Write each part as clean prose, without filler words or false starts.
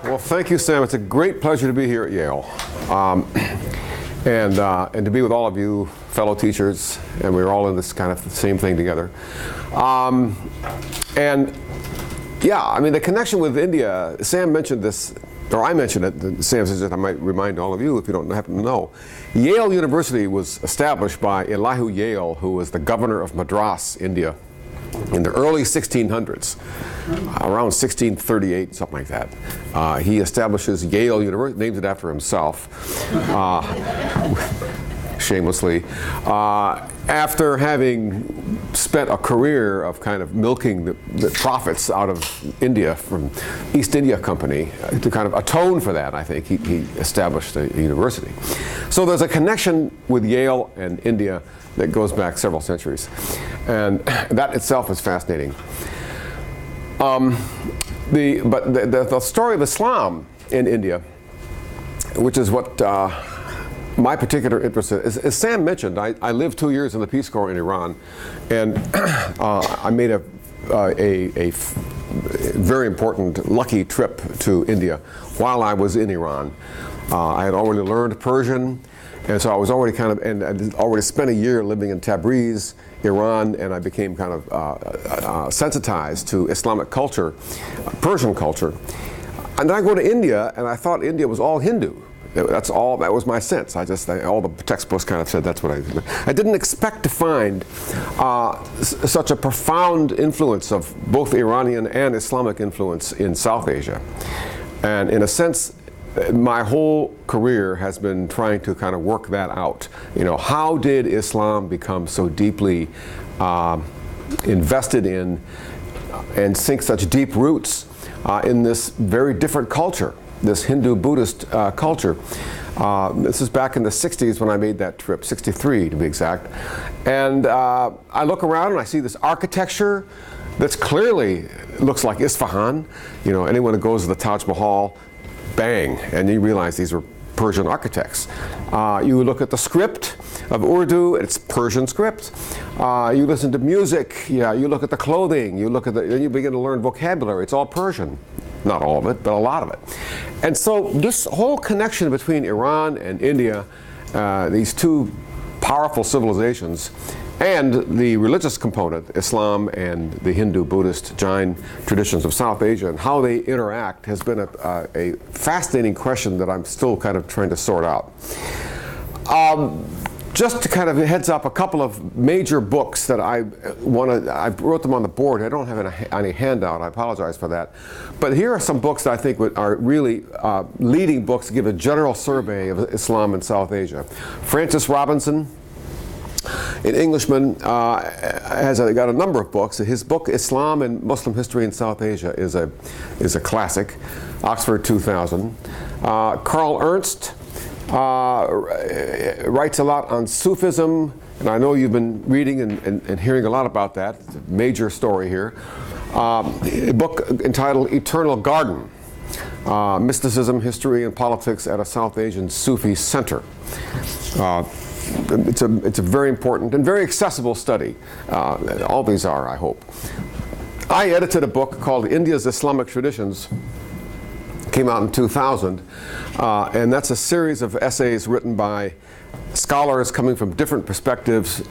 Well, thank you, Sam. It's a great pleasure to be here at Yale, and to be with all of you fellow teachers, and we're all in this kind of the same thing together. And yeah, I mean, the connection with India, Sam mentioned this, or I mentioned it, Sam says that I might remind all of you if you don't happen to know. Yale University was established by Elihu Yale, who was the governor of Madras, India, in the early 1600s, around 1638, something like that. He establishes Yale University, names it after himself, shamelessly, after having spent a career of kind of milking the profits out of India from East India Company. To kind of atone for that, I think, he established a university. So there's a connection with Yale and India that goes back several centuries. And that itself is fascinating. But the story of Islam in India, which is what my particular interest is, as Sam mentioned, I lived 2 years in the Peace Corps in Iran, and I made a very important, lucky trip to India while I was in Iran. I had already learned Persian, and so I was already kind of, and I'd already spent a year living in Tabriz, Iran, and I became kind of sensitized to Islamic culture, Persian culture. And then I go to India, and I thought India was all Hindu. That was my sense. All the textbooks kind of said that's what I didn't expect to find such a profound influence of both Iranian and Islamic influence in South Asia. And in a sense, my whole career has been trying to kind of work that out. You know, how did Islam become so deeply invested in and sink such deep roots in this very different culture, this Hindu-Buddhist culture? This is back in the 60s when I made that trip, 63 to be exact. And I look around and I see this architecture that's clearly looks like Isfahan. You know, anyone who goes to the Taj Mahal, bang, and you realize these were Persian architects. You look at the script of Urdu, it's Persian script. You listen to music, yeah, you look at the clothing, then you begin to learn vocabulary, it's all Persian. Not all of it, but a lot of it. And so this whole connection between Iran and India, these two powerful civilizations, and the religious component, Islam and the Hindu, Buddhist, Jain traditions of South Asia, and how they interact has been a fascinating question that I'm still kind of trying to sort out. Just to kind of heads up, a couple of major books that I wrote them on the board. I don't have any handout, I apologize for that. But here are some books that I think are really leading books to give a general survey of Islam in South Asia. Francis Robinson, an Englishman, has got a number of books. His book, Islam and Muslim History in South Asia, is a classic, Oxford 2000. Carl Ernst writes a lot on Sufism, and I know you've been reading and hearing a lot about that. It's a major story here. A book entitled Eternal Garden, Mysticism, History, and Politics at a South Asian Sufi Center. It's a very important and very accessible study. All these are, I hope. I edited a book called India's Islamic Traditions. Came out in 2000, and that's a series of essays written by scholars coming from different perspectives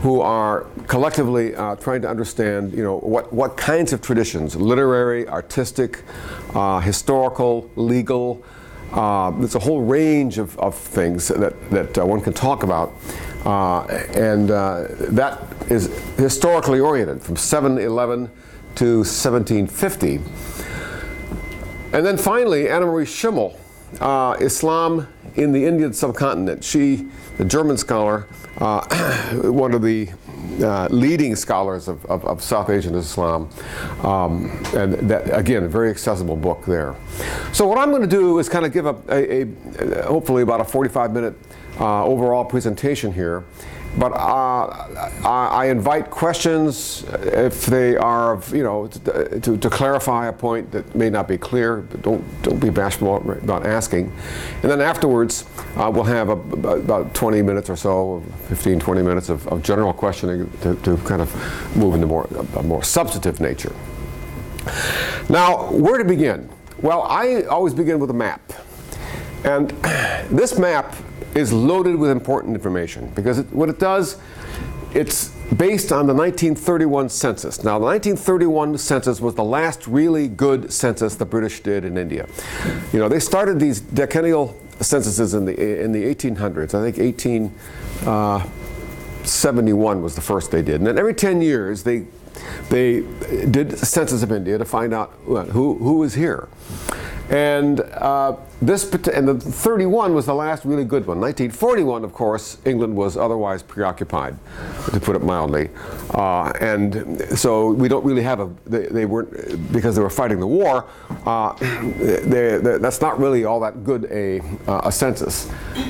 who are collectively trying to understand, you know, what kinds of traditions, literary, artistic, historical, legal. There's a whole range of things that one can talk about, and that is historically oriented from 711 to 1750. And then finally, Anna Marie Schimmel, Islam in the Indian subcontinent. She, the German scholar, one of the leading scholars of South Asian Islam, and that, again, a very accessible book there. So what I'm going to do is kind of give hopefully about a 45-minute overall presentation here. But I invite questions if they are, you know, to clarify a point that may not be clear. But don't be bashful about asking. And then afterwards, we'll have about 20 minutes or so, 15, 20 minutes of general questioning to kind of move into a more substantive nature. Now, where to begin? Well, I always begin with a map. And this map is loaded with important information because what it does, it's based on the 1931 census. Now, the 1931 census was the last really good census the British did in India. You know, they started these decennial censuses in the 1800s. I think 1871 was the first they did. And then every 10 years, they did a census of India to find out who was here. And the 31 was the last really good one. 1941, of course, England was otherwise preoccupied, to put it mildly. And so we don't really have they weren't, because they were fighting the war, that's not really all that good a census.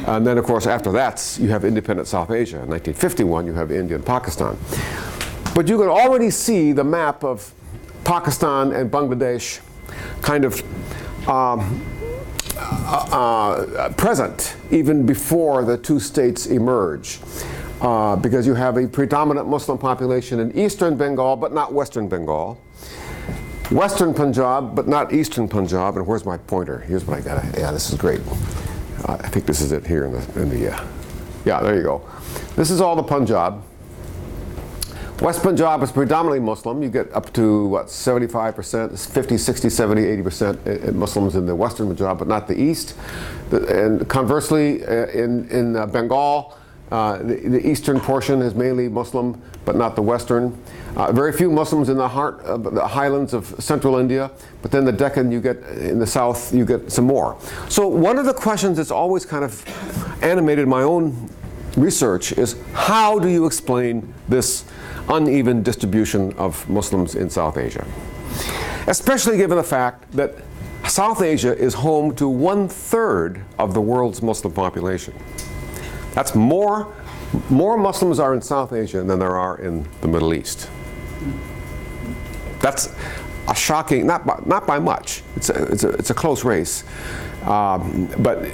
And then, of course, after that, you have independent South Asia. In 1951, you have India and Pakistan. But you can already see the map of Pakistan and Bangladesh kind of present even before the two states emerge, because you have a predominant Muslim population in eastern Bengal but not western Bengal, western Punjab but not eastern Punjab. And where's my pointer? Here's what I got. Yeah, this is great. I think this is it here yeah, there you go. This is all the Punjab. West Punjab is predominantly Muslim. You get up to, what, 75%, 50, 60, 70, 80% Muslims in the Western Punjab, but not the East. And conversely, in Bengal, the eastern portion is mainly Muslim, but not the Western. Very few Muslims in the heart of the highlands of central India, but then the Deccan, you get, in the south, you get some more. So one of the questions that's always kind of animated my own research is, how do you explain this uneven distribution of Muslims in South Asia? Especially given the fact that South Asia is home to 1/3 of the world's Muslim population. That's more Muslims are in South Asia than there are in the Middle East. That's a shocking, not by much. It's a close race, but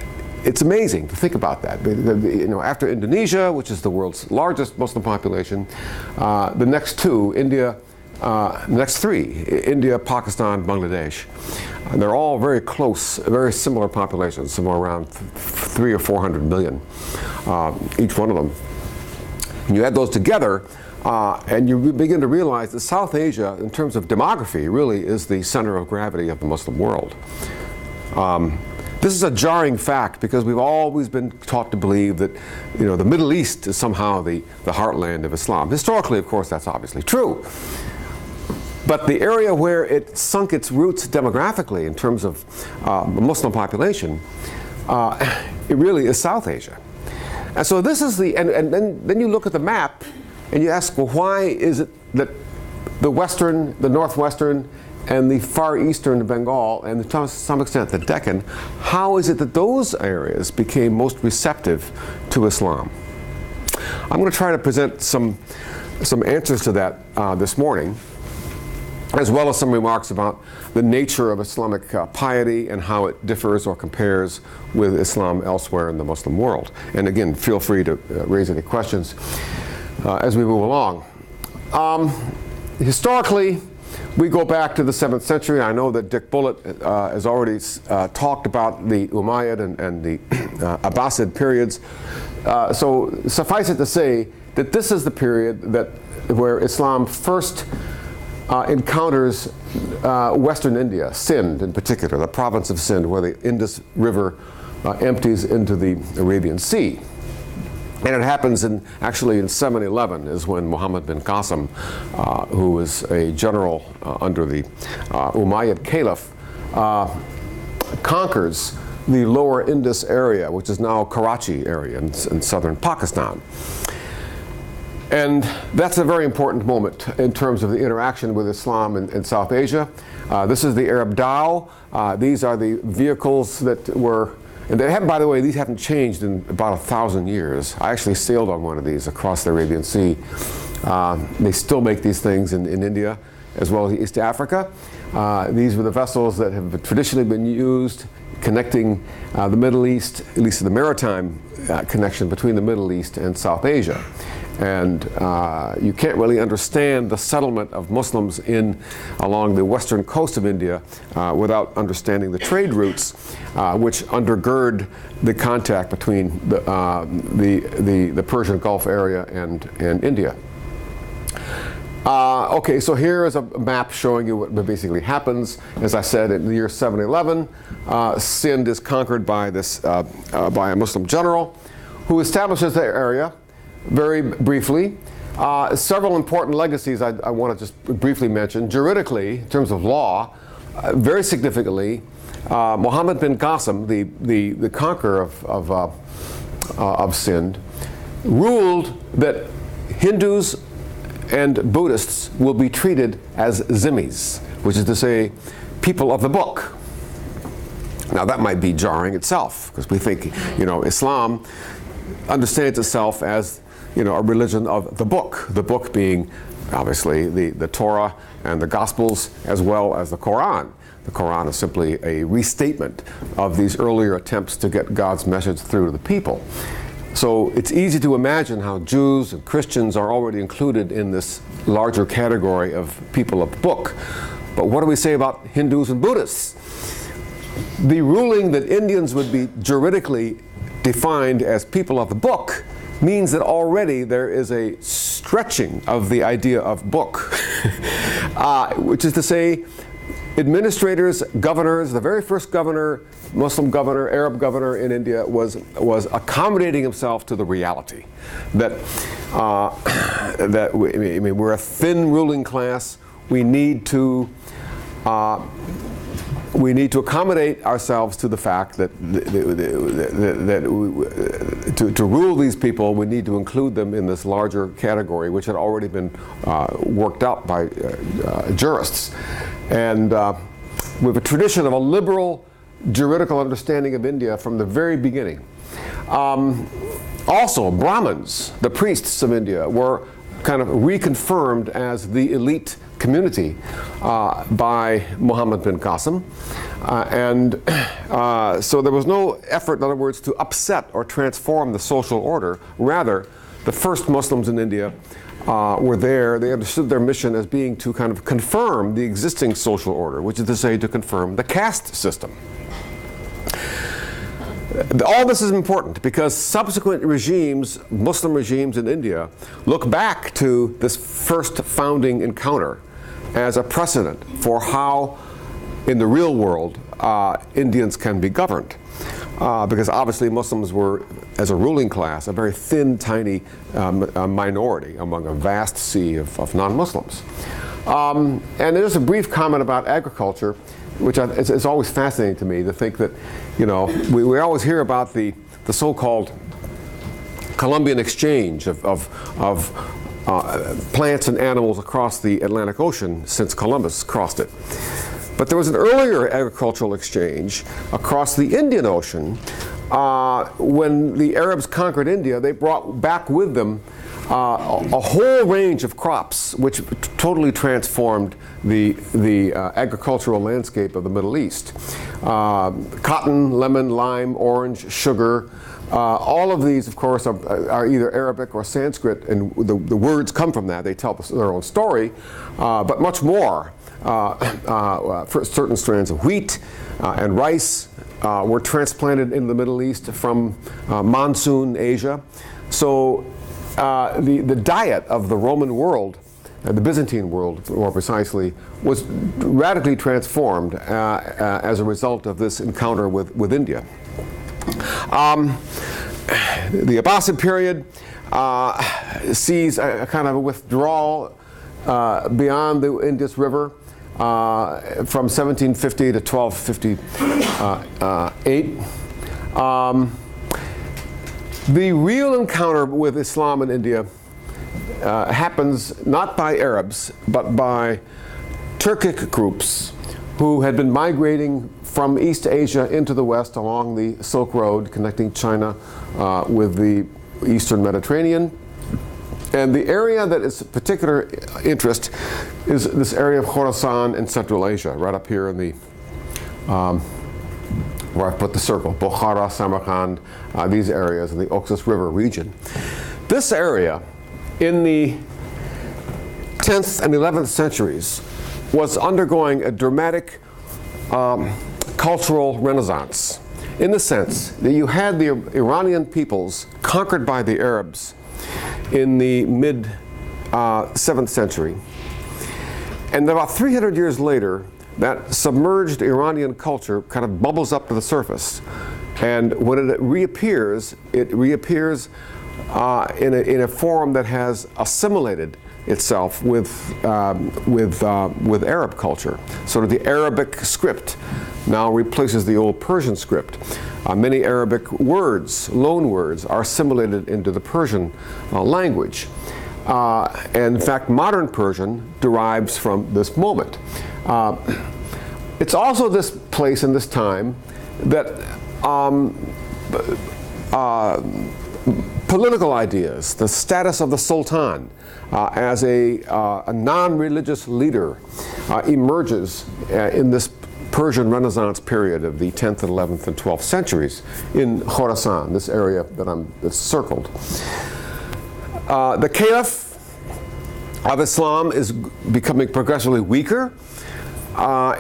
it's amazing to think about that. You know, after Indonesia, which is the world's largest Muslim population, the next three, India, Pakistan, Bangladesh, and they're all very close, very similar populations, somewhere around 300 or 400 million, each one of them. And you add those together, and you begin to realize that South Asia, in terms of demography, really is the center of gravity of the Muslim world. This is a jarring fact because we've always been taught to believe that, you know, the Middle East is somehow the heartland of Islam. Historically, of course, that's obviously true. But the area where it sunk its roots demographically in terms of the Muslim population, it really is South Asia. And so this is and then you look at the map and you ask, well, why is it that the Western, the Northwestern, and the far eastern Bengal, and to some extent the Deccan, how is it that those areas became most receptive to Islam? I'm going to try to present some answers to that this morning, as well as some remarks about the nature of Islamic piety and how it differs or compares with Islam elsewhere in the Muslim world. And again, feel free to raise any questions as we move along. Historically, we go back to the 7th century. I know that Dick Bullitt has already talked about the Umayyad and the Abbasid periods. So suffice it to say that this is the period where Islam first encounters Western India, Sindh in particular, the province of Sindh, where the Indus River empties into the Arabian Sea. And it happens actually in 711 is when Muhammad bin Qasim, who was a general under the Umayyad Caliph, conquers the lower Indus area, which is now Karachi area in southern Pakistan. And that's a very important moment in terms of the interaction with Islam in South Asia. This is the Arab dhow. These are the vehicles that were, and they have, by the way, these haven't changed in about 1,000 years. I actually sailed on one of these across the Arabian Sea. They still make these things in India as well as East Africa. These were the vessels that have traditionally been used connecting the Middle East, at least the maritime connection between the Middle East and South Asia. And you can't really understand the settlement of Muslims along the western coast of India without understanding the trade routes which undergird the contact between the Persian Gulf area and India. Okay, so here is a map showing you what basically happens. As I said, in the year 711, Sindh is conquered by by a Muslim general who establishes the area. Very briefly, several important legacies I want to just briefly mention. Juridically, in terms of law, very significantly, Muhammad bin Qasim, the conqueror of Sindh, ruled that Hindus and Buddhists will be treated as zimmis, which is to say, people of the book. Now that might be jarring itself, because we think, Islam understands itself as, a religion of the book being obviously the Torah and the Gospels, as well as the Quran. The Quran is simply a restatement of these earlier attempts to get God's message through to the people. So it's easy to imagine how Jews and Christians are already included in this larger category of people of the book. But what do we say about Hindus and Buddhists? The ruling that Indians would be juridically defined as people of the book means that already there is a stretching of the idea of book, which is to say, administrators, governors, the very first governor, Muslim governor, Arab governor in India was accommodating himself to the reality that we're a thin ruling class. We need to accommodate ourselves to the fact that to rule these people, we need to include them in this larger category, which had already been worked out by jurists. And we have a tradition of a liberal juridical understanding of India from the very beginning. Also, Brahmins, the priests of India, were kind of reconfirmed as the elite community by Muhammad bin Qasim. So there was no effort, in other words, to upset or transform the social order. Rather, the first Muslims in India were there. They understood their mission as being to kind of confirm the existing social order, which is to say, to confirm the caste system. All this is important because subsequent regimes, Muslim regimes in India, look back to this first founding encounter as a precedent for how, in the real world, Indians can be governed. Because obviously Muslims were, as a ruling class, a very thin, tiny minority among a vast sea of non-Muslims. And there's a brief comment about agriculture, which it's always fascinating to me to think that, we always hear about the so-called Columbian exchange of plants and animals across the Atlantic Ocean since Columbus crossed it. But there was an earlier agricultural exchange across the Indian Ocean. When the Arabs conquered India, they brought back with them a whole range of crops which totally transformed the agricultural landscape of the Middle East. Cotton, lemon, lime, orange, sugar. All of these, of course, are either Arabic or Sanskrit, and the words come from that. They tell their own story, but much more. For certain strands of wheat and rice were transplanted in the Middle East from monsoon Asia. So the diet of the Roman world, the Byzantine world more precisely, was radically transformed as a result of this encounter with India. The Abbasid period sees a kind of a withdrawal beyond the Indus River from 1750 to 1258. The real encounter with Islam in India happens not by Arabs, but by Turkic groups who had been migrating from East Asia into the West along the Silk Road connecting China with the Eastern Mediterranean. And the area that is of particular interest is this area of Khorasan in Central Asia, right up here in the, where I put the circle, Bukhara, Samarkand, these areas in the Oxus River region. This area in the 10th and 11th centuries was undergoing a dramatic cultural renaissance, in the sense that you had the Iranian peoples conquered by the Arabs in the mid 7th century. And about 300 years later, that submerged Iranian culture kind of bubbles up to the surface. And when it reappears in a form that has assimilated itself with Arab culture. Sort of the Arabic script now replaces the old Persian script. Many Arabic words, loan words, are assimilated into the Persian language. And in fact, modern Persian derives from this moment. It's also this place and this time that political ideas, the status of the Sultan as a non-religious leader emerges in this Persian Renaissance period of the 10th and 11th and 12th centuries in Khorasan, this area that's circled. The Caliph of Islam is becoming progressively weaker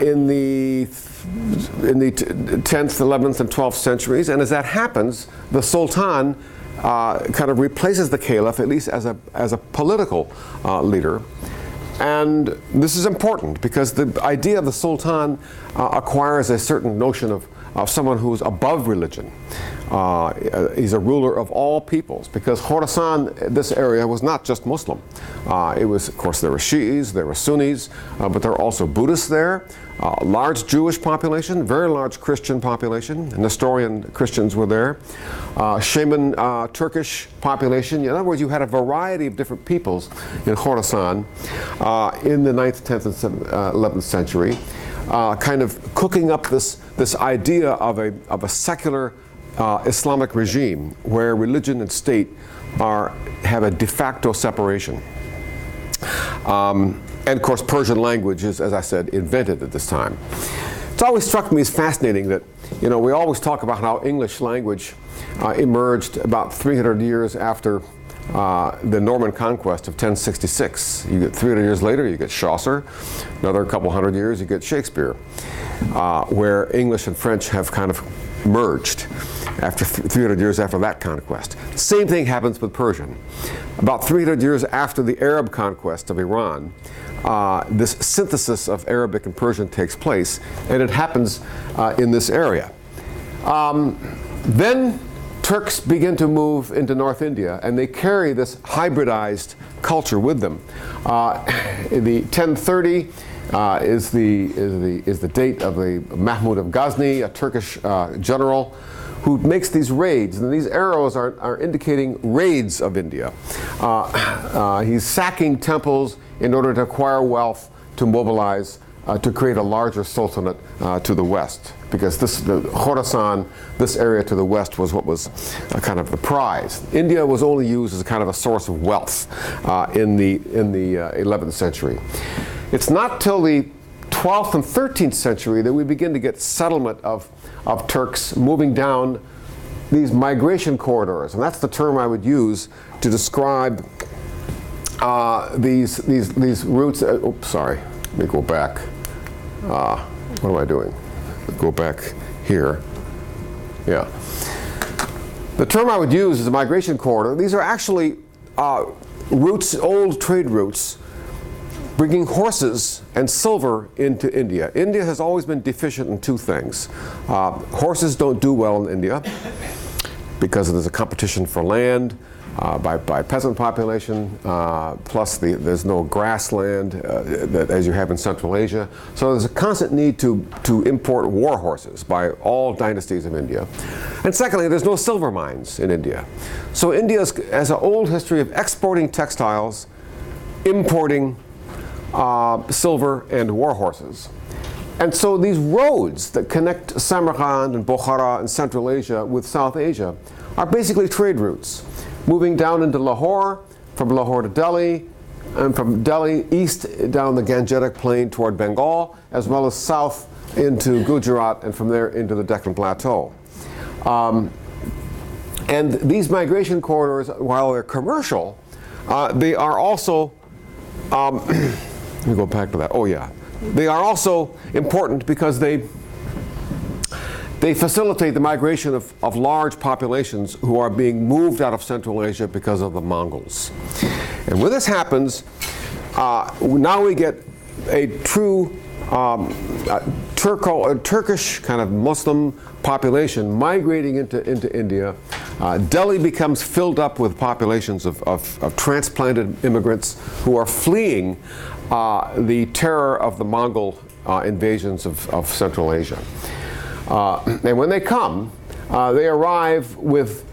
in the 10th, 11th, and 12th centuries, and as that happens, the Sultan kind of replaces the Caliph, at least as a political leader. And this is important because the idea of the Sultan acquires a certain notion of someone who's above religion. He's a ruler of all peoples, because Khorasan, this area, was not just Muslim. It was, of course, there were Shi'is, there were Sunnis, but there were also Buddhists there, large Jewish population, very large Christian population, Nestorian Christians were there, Shaman Turkish population. In other words, you had a variety of different peoples in Khorasan in the 9th, 10th, and 11th century, kind of cooking up this idea of a secular Islamic regime where religion and state have a de facto separation. And of course, Persian language is, as I said, invented at this time. It's always struck me as fascinating that, we always talk about how English language emerged about 300 years after the Norman conquest of 1066. You get 300 years later, you get Chaucer. Another couple hundred years, you get Shakespeare, where English and French have kind of merged after 300 years after that conquest. Same thing happens with Persian. About 300 years after the Arab conquest of Iran, this synthesis of Arabic and Persian takes place, and it happens in this area. Then Turks begin to move into North India, and they carry this hybridized culture with them. The 1030 is the date of the Mahmud of Ghazni, a Turkish general, who makes these raids, and these arrows are indicating raids of India. He's sacking temples in order to acquire wealth, to mobilize, to create a larger sultanate to the west, because the Khorasan, this area to the west, was what was kind of the prize. India was only used as a kind of a source of wealth in the 11th century. It's not till the 12th and 13th century that we begin to get settlement of Turks moving down these migration corridors, and that's the term I would use to describe these routes. Oops, sorry. Let me go back. What am I doing? Go back here. Yeah. The term I would use is a migration corridor. These are actually routes, old trade routes, bringing horses and silver into India. India has always been deficient in two things. Horses don't do well in India because there's a competition for land by peasant population, plus there's no grassland as you have in Central Asia. So there's a constant need to import war horses by all dynasties of India. And secondly, there's no silver mines in India. So India has an old history of exporting textiles, importing silver and war horses. And so these roads that connect Samarkand and Bukhara and Central Asia with South Asia are basically trade routes, moving down into Lahore, from Lahore to Delhi, and from Delhi east down the Gangetic Plain toward Bengal, as well as south into Gujarat, and from there into the Deccan Plateau. And these migration corridors, while they're commercial, They are also, let me go back to that. Oh yeah, they are also important because they facilitate the migration of large populations who are being moved out of Central Asia because of the Mongols. And when this happens, now we get a true Turkish kind of Muslim population migrating into India. Delhi becomes filled up with populations of transplanted immigrants who are fleeing the terror of the Mongol invasions of Central Asia. And when they come, they arrive with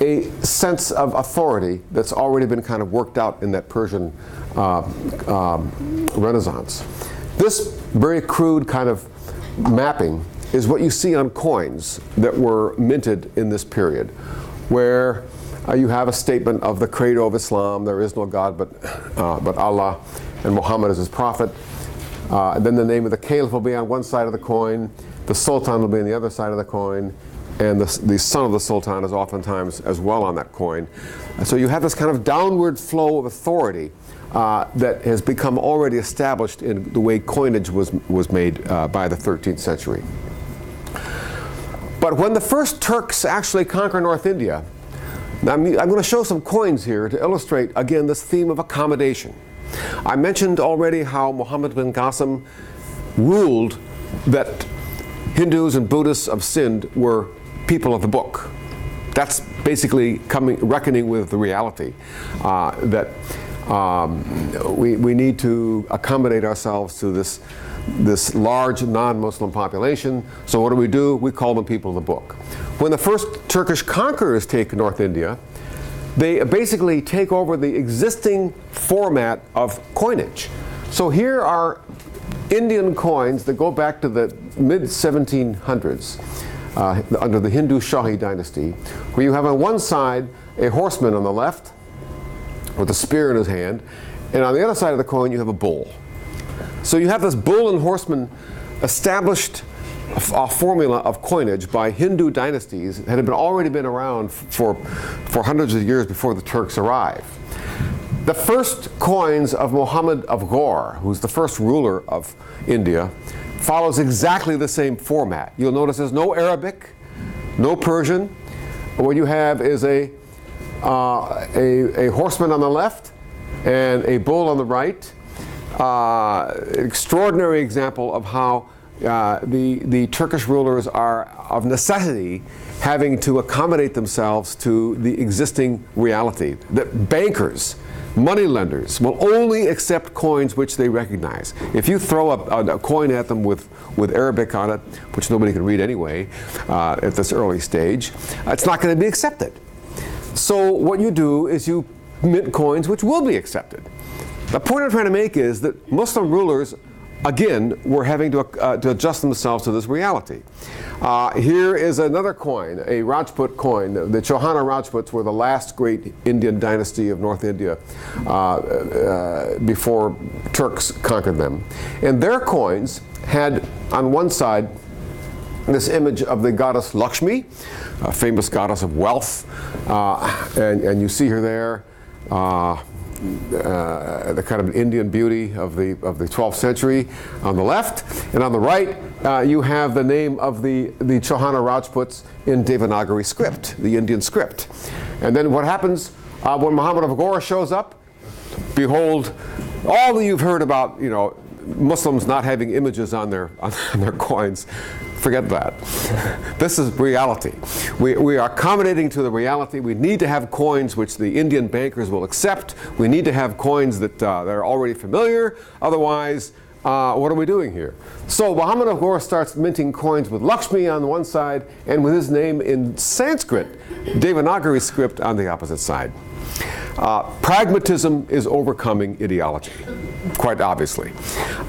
a sense of authority that's already been kind of worked out in that Persian Renaissance. This very crude kind of mapping is what you see on coins that were minted in this period, where you have a statement of the credo of Islam: there is no God but Allah, and Muhammad is his prophet. Then the name of the caliph will be on one side of the coin, the sultan will be on the other side of the coin, and the son of the sultan is oftentimes as well on that coin. So you have this kind of downward flow of authority that has become already established in the way coinage was made by the 13th century. But when the first Turks actually conquer North India, now I'm going to show some coins here to illustrate again this theme of accommodation. I mentioned already how Muhammad bin Qasim ruled that Hindus and Buddhists of Sind were people of the book. That's basically reckoning with the reality that we need to accommodate ourselves to this large non-Muslim population. So what do? We call them people of the book. When the first Turkish conquerors take North India, they basically take over the existing format of coinage. So here are Indian coins that go back to the mid-1700s under the Hindu Shahi dynasty, where you have on one side a horseman on the left with a spear in his hand, and on the other side of the coin you have a bull. So you have this bull and horseman established a formula of coinage by Hindu dynasties that had already been around for hundreds of years before the Turks arrived. The first coins of Muhammad of Ghor, who's the first ruler of India, follows exactly the same format. You'll notice there's no Arabic, no Persian. What you have is a horseman on the left and a bull on the right. Extraordinary example of how the Turkish rulers are of necessity having to accommodate themselves to the existing reality. That bankers, moneylenders will only accept coins which they recognize. If you throw a coin at them with Arabic on it, which nobody can read anyway at this early stage, it's not going to be accepted. So what you do is you mint coins which will be accepted. The point I'm trying to make is that Muslim rulers, again, were having to adjust themselves to this reality. Here is another coin, a Rajput coin. The Chauhana Rajputs were the last great Indian dynasty of North India before Turks conquered them. And their coins had on one side this image of the goddess Lakshmi, a famous goddess of wealth, and you see her there. The kind of Indian beauty of the 12th century on the left, and on the right you have the name of the Chauhana Rajputs in Devanagari script, the Indian script. And then what happens when Muhammad of Ghor shows up? Behold, all that you've heard about, Muslims not having images on their coins. Forget that. This is reality. We are accommodating to the reality. We need to have coins which the Indian bankers will accept. We need to have coins that are already familiar. Otherwise, what are we doing here? So Muhammad of Ghor starts minting coins with Lakshmi on one side and with his name in Sanskrit, Devanagari script, on the opposite side. Pragmatism is overcoming ideology, quite obviously.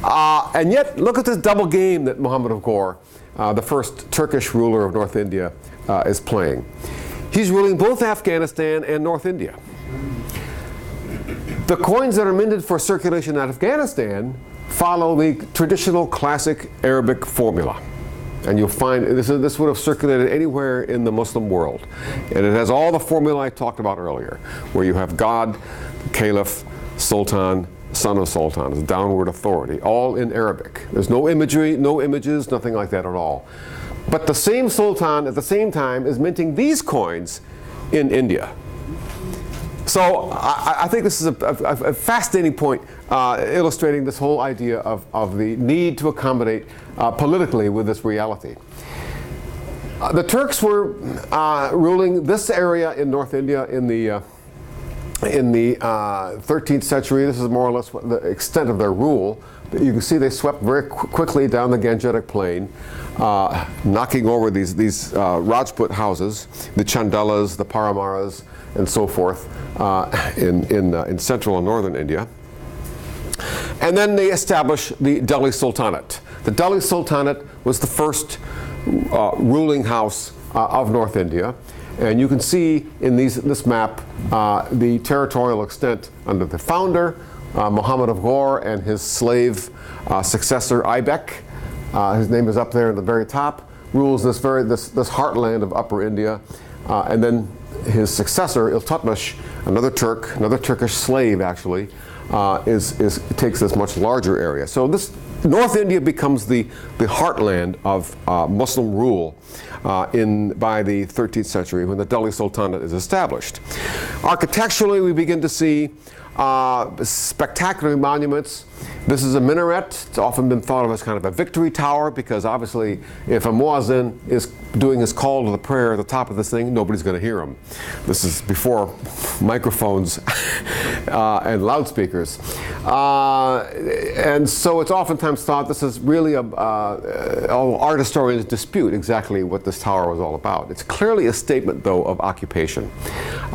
And yet, look at this double game that Muhammad of Ghor, the first Turkish ruler of North India, is playing. He's ruling both Afghanistan and North India. The coins that are minted for circulation in Afghanistan follow the traditional classic Arabic formula. And you'll find this would have circulated anywhere in the Muslim world. And it has all the formula I talked about earlier, where you have God Caliph, Sultan, son of Sultan, is downward authority, all in Arabic. There's no imagery, no images, nothing like that at all. But the same Sultan at the same time is minting these coins in India. So I think this is a fascinating point illustrating this whole idea of the need to accommodate politically with this reality. The Turks were ruling this area in North India in the 13th century. This is more or less the extent of their rule. You can see they swept very quickly down the Gangetic Plain, knocking over these Rajput houses, the Chandalas, the Paramaras, and so forth in central and northern India. And then they established the Delhi Sultanate. The Delhi Sultanate was the first ruling house of North India. And you can see in this map the territorial extent under the founder, Muhammad of Ghor, and his slave successor, Aibek. His name is up there at the very top, rules this heartland of Upper India. And then his successor, Iltutmish, another Turk, another Turkish slave actually, takes this much larger area. So this North India becomes the heartland of Muslim rule by the 13th century when the Delhi Sultanate is established. Architecturally, we begin to see spectacular monuments. This is a minaret. It's often been thought of as kind of a victory tower because obviously if a muezzin is doing his call to the prayer at the top of this thing, nobody's going to hear him. This is before microphones and loudspeakers. And so it's oftentimes thought this is really art historians dispute exactly what this tower was all about. It's clearly a statement, though, of occupation.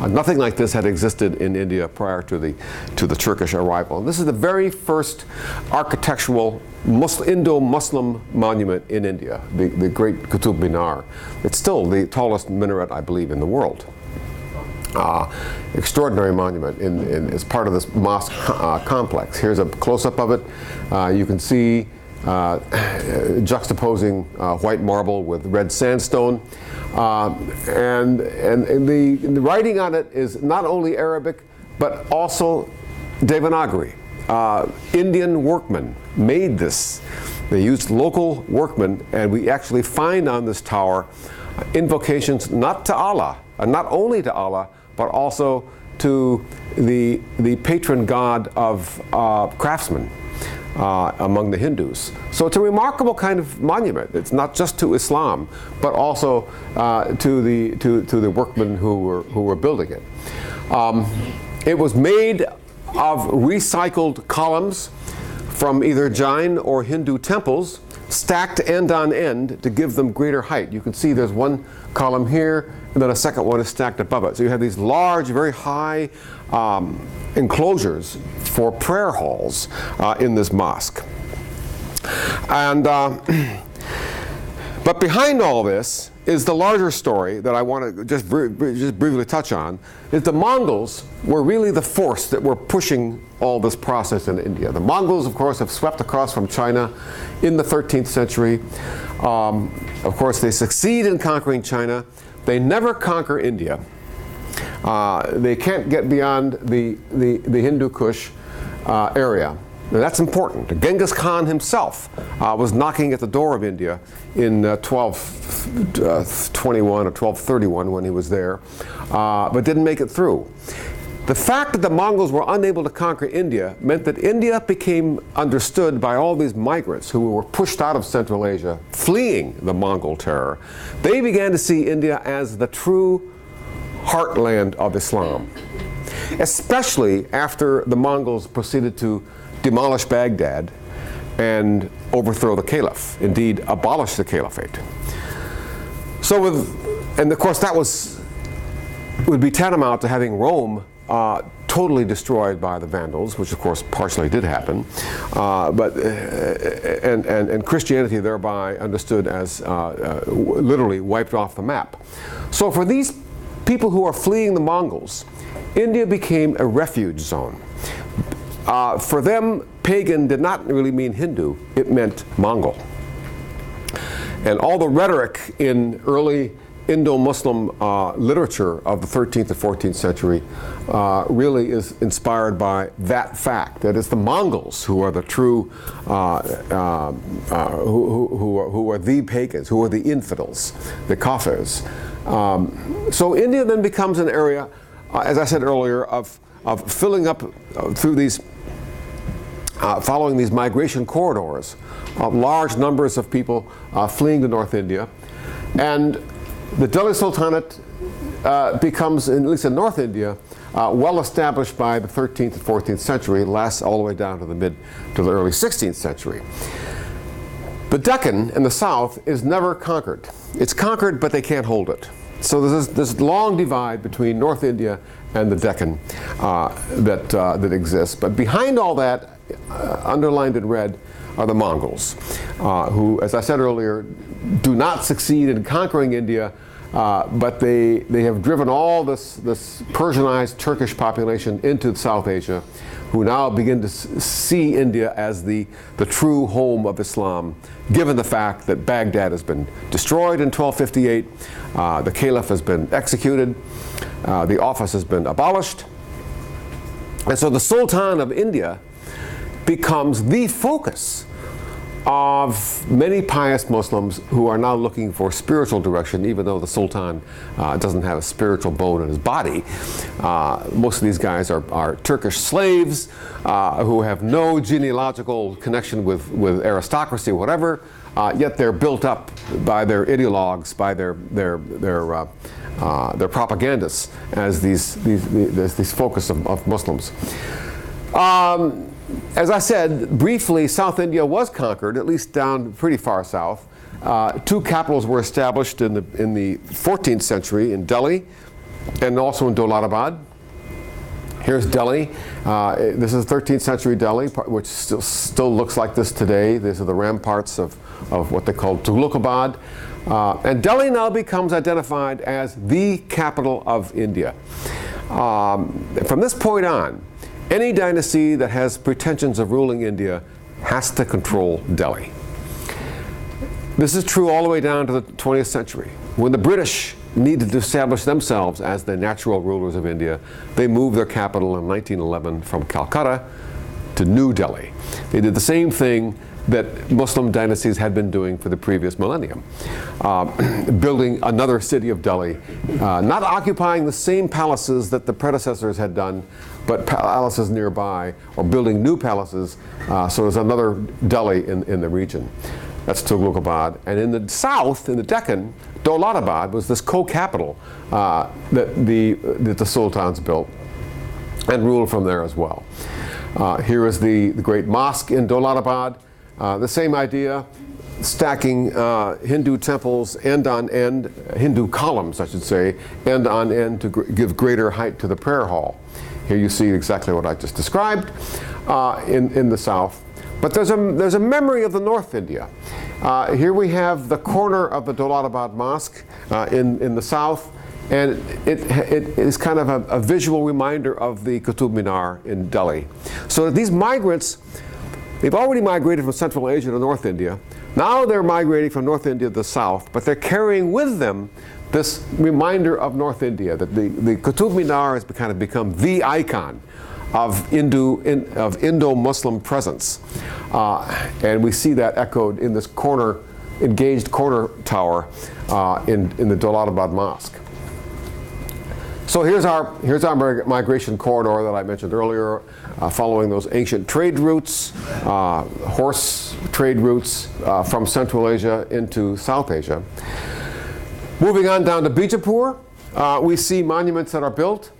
Nothing like this had existed in India prior to the Turkish arrival. And this is the very first architectural Indo-Muslim monument in India, the great Qutub Minar. It's still the tallest minaret, I believe, in the world. Extraordinary monument as part of this mosque complex. Here's a close-up of it. You can see juxtaposing white marble with red sandstone. And the writing on it is not only Arabic, but also Devanagari. Indian workmen made this. They used local workmen, and we actually find on this tower invocations not to Allah, and not only to Allah, but also to the patron god of craftsmen among the Hindus. So it's a remarkable kind of monument. It's not just to Islam, but also to the workmen who were building it. It was made of recycled columns from either Jain or Hindu temples, stacked end on end to give them greater height. You can see there's one column here, and then a second one is stacked above it. So you have these large, very high enclosures for prayer halls in this mosque. And but behind all this is the larger story that I want to just briefly touch on, is the Mongols were really the force that were pushing all this process in India. The Mongols, of course, have swept across from China in the 13th century. Of course, they succeed in conquering China. They never conquer India. They can't get beyond the Hindu Kush area. Now, that's important. Genghis Khan himself was knocking at the door of India in 1221 or 1231 when he was there, but didn't make it through. The fact that the Mongols were unable to conquer India meant that India became understood by all these migrants who were pushed out of Central Asia, fleeing the Mongol terror. They began to see India as the true heartland of Islam, especially after the Mongols proceeded to demolish Baghdad and overthrow the caliph, indeed abolish the caliphate. So and of course that would be tantamount to having Rome totally destroyed by the Vandals, which of course partially did happen, and Christianity thereby understood as literally wiped off the map. So for these people who are fleeing the Mongols, India became a refuge zone. For them, pagan did not really mean Hindu, it meant Mongol. And all the rhetoric in early Indo-Muslim literature of the 13th and 14th century really is inspired by that fact, that it's the Mongols who are the true, who are the pagans, who are the infidels, the kafirs. So India then becomes an area, as I said earlier, of filling up through these, following these migration corridors, large numbers of people fleeing to North India. And the Delhi Sultanate becomes, at least in North India, well established by the 13th and 14th century, lasts all the way down to the early 16th century. The Deccan in the south is never conquered. It's conquered, but they can't hold it. So there's this long divide between North India and the Deccan that exists. But behind all that, underlined in red, are the Mongols, who, as I said earlier, do not succeed in conquering India, but they have driven all this Persianized Turkish population into South Asia, who now begin to see India as the true home of Islam, given the fact that Baghdad has been destroyed in 1258, the Caliph has been executed, the office has been abolished, and so the Sultan of India becomes the focus of many pious Muslims who are now looking for spiritual direction, even though the Sultan doesn't have a spiritual bone in his body. Most of these guys are Turkish slaves who have no genealogical connection with aristocracy or whatever, yet they're built up by their ideologues, by their propagandists as these focus of Muslims. As I said, briefly, South India was conquered, at least down pretty far south. Two capitals were established in the 14th century in Delhi and also in Dowlatabad. Here's Delhi. This is 13th century Delhi, which still looks like this today. These are the ramparts of what they call Tughlaqabad. And Delhi now becomes identified as the capital of India. From this point on, any dynasty that has pretensions of ruling India has to control Delhi. This is true all the way down to the 20th century. When the British needed to establish themselves as the natural rulers of India, they moved their capital in 1911 from Calcutta to New Delhi. They did the same thing that Muslim dynasties had been doing for the previous millennium, building another city of Delhi, not occupying the same palaces that the predecessors had done, but palaces nearby, or building new palaces, so there's another Delhi in the region. That's Tughlaqabad. And in the south, in the Deccan, Dowlatabad was this co-capital that the sultans built and ruled from there as well. Here is the great mosque in Dowlatabad. The same idea, stacking Hindu temples end on end, Hindu columns I should say, end on end to give greater height to the prayer hall. Here you see exactly what I just described in the south. But there's a memory of the North India. Here we have the corner of the Dowlatabad Mosque in the south, and it is kind of a visual reminder of the Qutub Minar in Delhi. So these migrants, they've already migrated from Central Asia to North India. Now they're migrating from North India to the south, but they're carrying with them this reminder of North India, that the Qutub Minar has kind of become the icon of Indo-Muslim presence. And we see that echoed in this engaged corner tower in the Dowlatabad Mosque. So here's our migration corridor that I mentioned earlier, following those ancient trade routes, horse trade routes from Central Asia into South Asia. Moving on down to Bijapur, we see monuments that are built,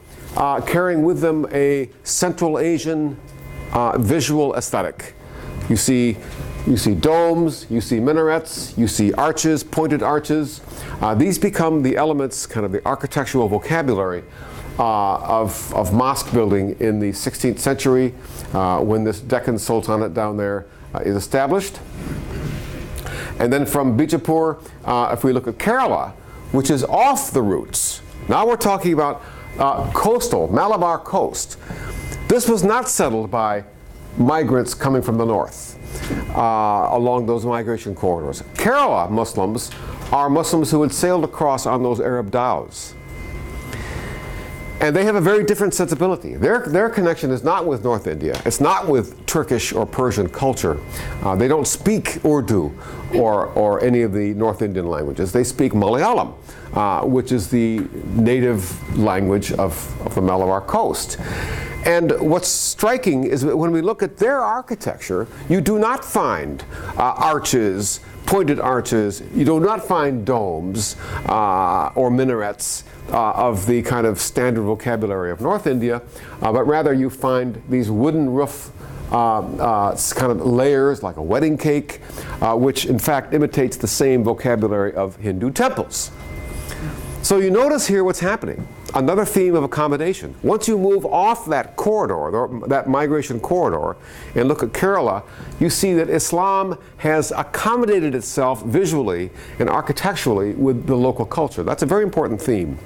carrying with them a Central Asian visual aesthetic. You see domes, you see minarets, you see arches, pointed arches. These become the elements, kind of the architectural vocabulary of mosque building in the 16th century when this Deccan Sultanate down there is established. And then from Bijapur, if we look at Kerala, which is off the routes, now we're talking about coastal, Malabar coast. This was not settled by migrants coming from the north along those migration corridors. Kerala Muslims are Muslims who had sailed across on those Arab dhows. And they have a very different sensibility. Their connection is not with North India. It's not with Turkish or Persian culture. They don't speak Urdu or any of the North Indian languages. They speak Malayalam, which is the native language of the Malabar coast. And what's striking is that when we look at their architecture, you do not find arches, pointed arches. You do not find domes or minarets of the kind of standard vocabulary of North India, but rather you find these wooden roof kind of layers like a wedding cake, which in fact imitates the same vocabulary of Hindu temples. So you notice here what's happening. Another theme of accommodation. Once you move off that corridor, that migration corridor, and look at Kerala, you see that Islam has accommodated itself visually and architecturally with the local culture. That's a very important theme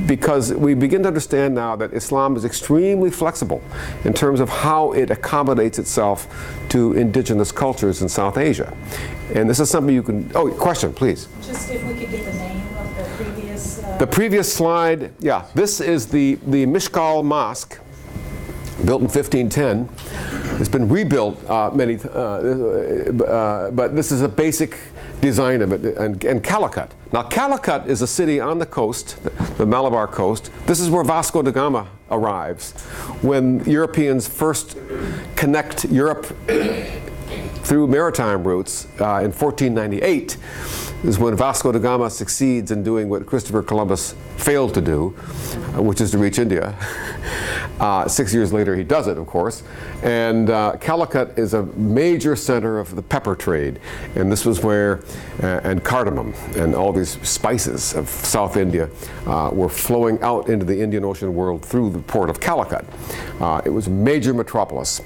because we begin to understand now that Islam is extremely flexible in terms of how it accommodates itself to indigenous cultures in South Asia. And this is something you can, oh, question, please. Just if we could get the name of the previous... The previous slide, yeah, this is the Mishkal Mosque, built in 1510. It's been rebuilt but this is a basic design of it, and Calicut. Now Calicut is a city on the coast, the Malabar coast. This is where Vasco da Gama arrives. When Europeans first connect Europe through maritime routes in 1498, is when Vasco da Gama succeeds in doing what Christopher Columbus failed to do, which is to reach India. 6 years later he does it, of course. And Calicut is a major center of the pepper trade. And this was where, and cardamom, and all these spices of South India were flowing out into the Indian Ocean world through the port of Calicut. It was a major metropolis.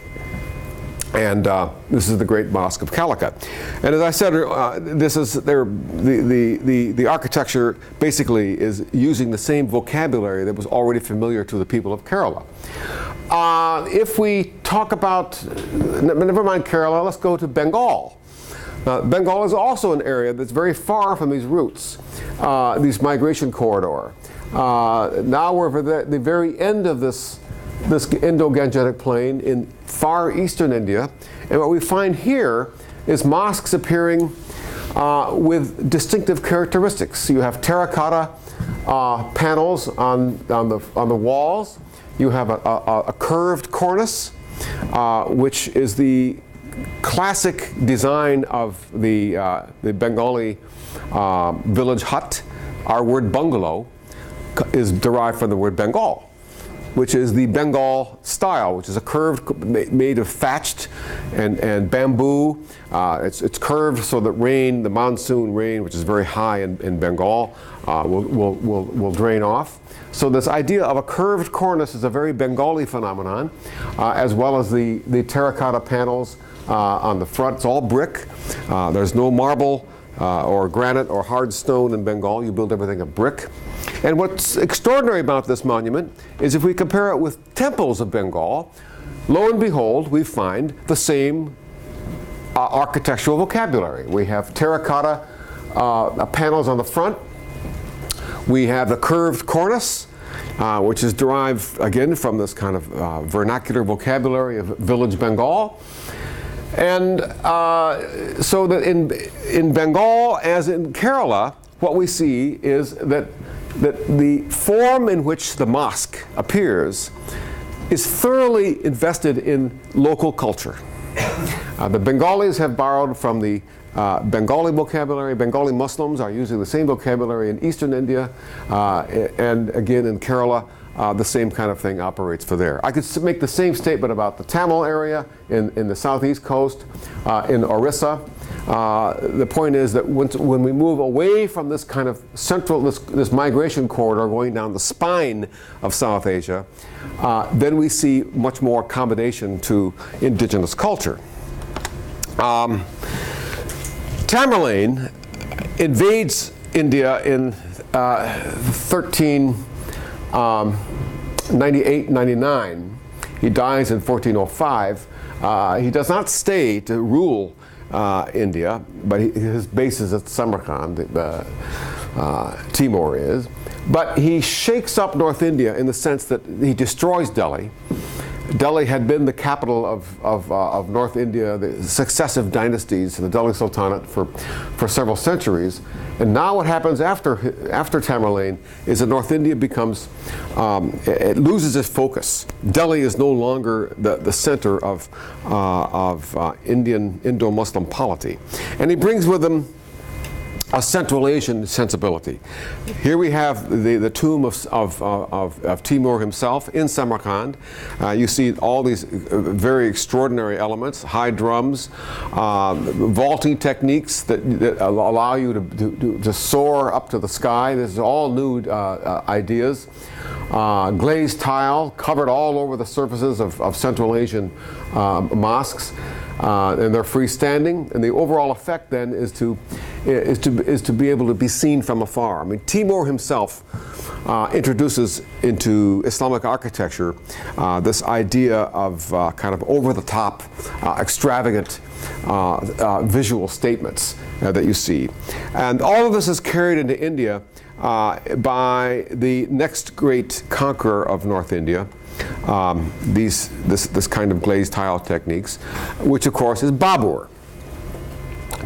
And this is the Great Mosque of Calicut. And as I said, this is the architecture basically is using the same vocabulary that was already familiar to the people of Kerala. If we talk about, never mind Kerala, let's go to Bengal. Bengal is also an area that's very far from these routes, these migration corridor. Now we're at the very end of this Indo-Gangetic plain in far eastern India, and what we find here is mosques appearing with distinctive characteristics. You have terracotta panels on the walls. You have a curved cornice, which is the classic design of the Bengali village hut. Our word bungalow is derived from the word Bengal, which is the Bengal style, which is a curved, made of thatched and bamboo. It's curved so that rain, the monsoon rain, which is very high in Bengal, will drain off. So this idea of a curved cornice is a very Bengali phenomenon, as well as the terracotta panels on the front. It's all brick. There's no marble or granite or hard stone in Bengal. You build everything of brick. And what's extraordinary about this monument is if we compare it with temples of Bengal, lo and behold, we find the same architectural vocabulary. We have terracotta panels on the front. We have the curved cornice, which is derived, again, from this kind of vernacular vocabulary of village Bengal. And so that in Bengal, as in Kerala, what we see is that the form in which the mosque appears is thoroughly invested in local culture. The Bengalis have borrowed from the Bengali vocabulary. Bengali Muslims are using the same vocabulary in eastern India, and again in Kerala, the same kind of thing operates for there. I could make the same statement about the Tamil area in the southeast coast, in Orissa. The point is that when we move away from this kind of central, this migration corridor going down the spine of South Asia, then we see much more accommodation to indigenous culture. Tamerlane invades India in 1398-99. He dies in 1405. He does not stay to rule India, but his base is at Samarkand, Timur is. But he shakes up North India in the sense that he destroys Delhi. Delhi had been the capital of North India, the successive dynasties, the Delhi Sultanate for several centuries. And now what happens after Tamerlane is that North India becomes, it loses its focus. Delhi is no longer the center of Indo-Muslim polity. And he brings with him a Central Asian sensibility. Here we have the tomb of Timur himself in Samarkand. You see all these very extraordinary elements, high drums, vaulting techniques that allow you to soar up to the sky. This is all new ideas. Glazed tile covered all over the surfaces of Central Asian mosques. And they're freestanding, and the overall effect then is to be able to be seen from afar. I mean, Timur himself introduces into Islamic architecture this idea of kind of over-the-top, extravagant visual statements that you see, and all of this is carried into India by the next great conqueror of North India. This kind of glazed tile techniques, which of course is Babur.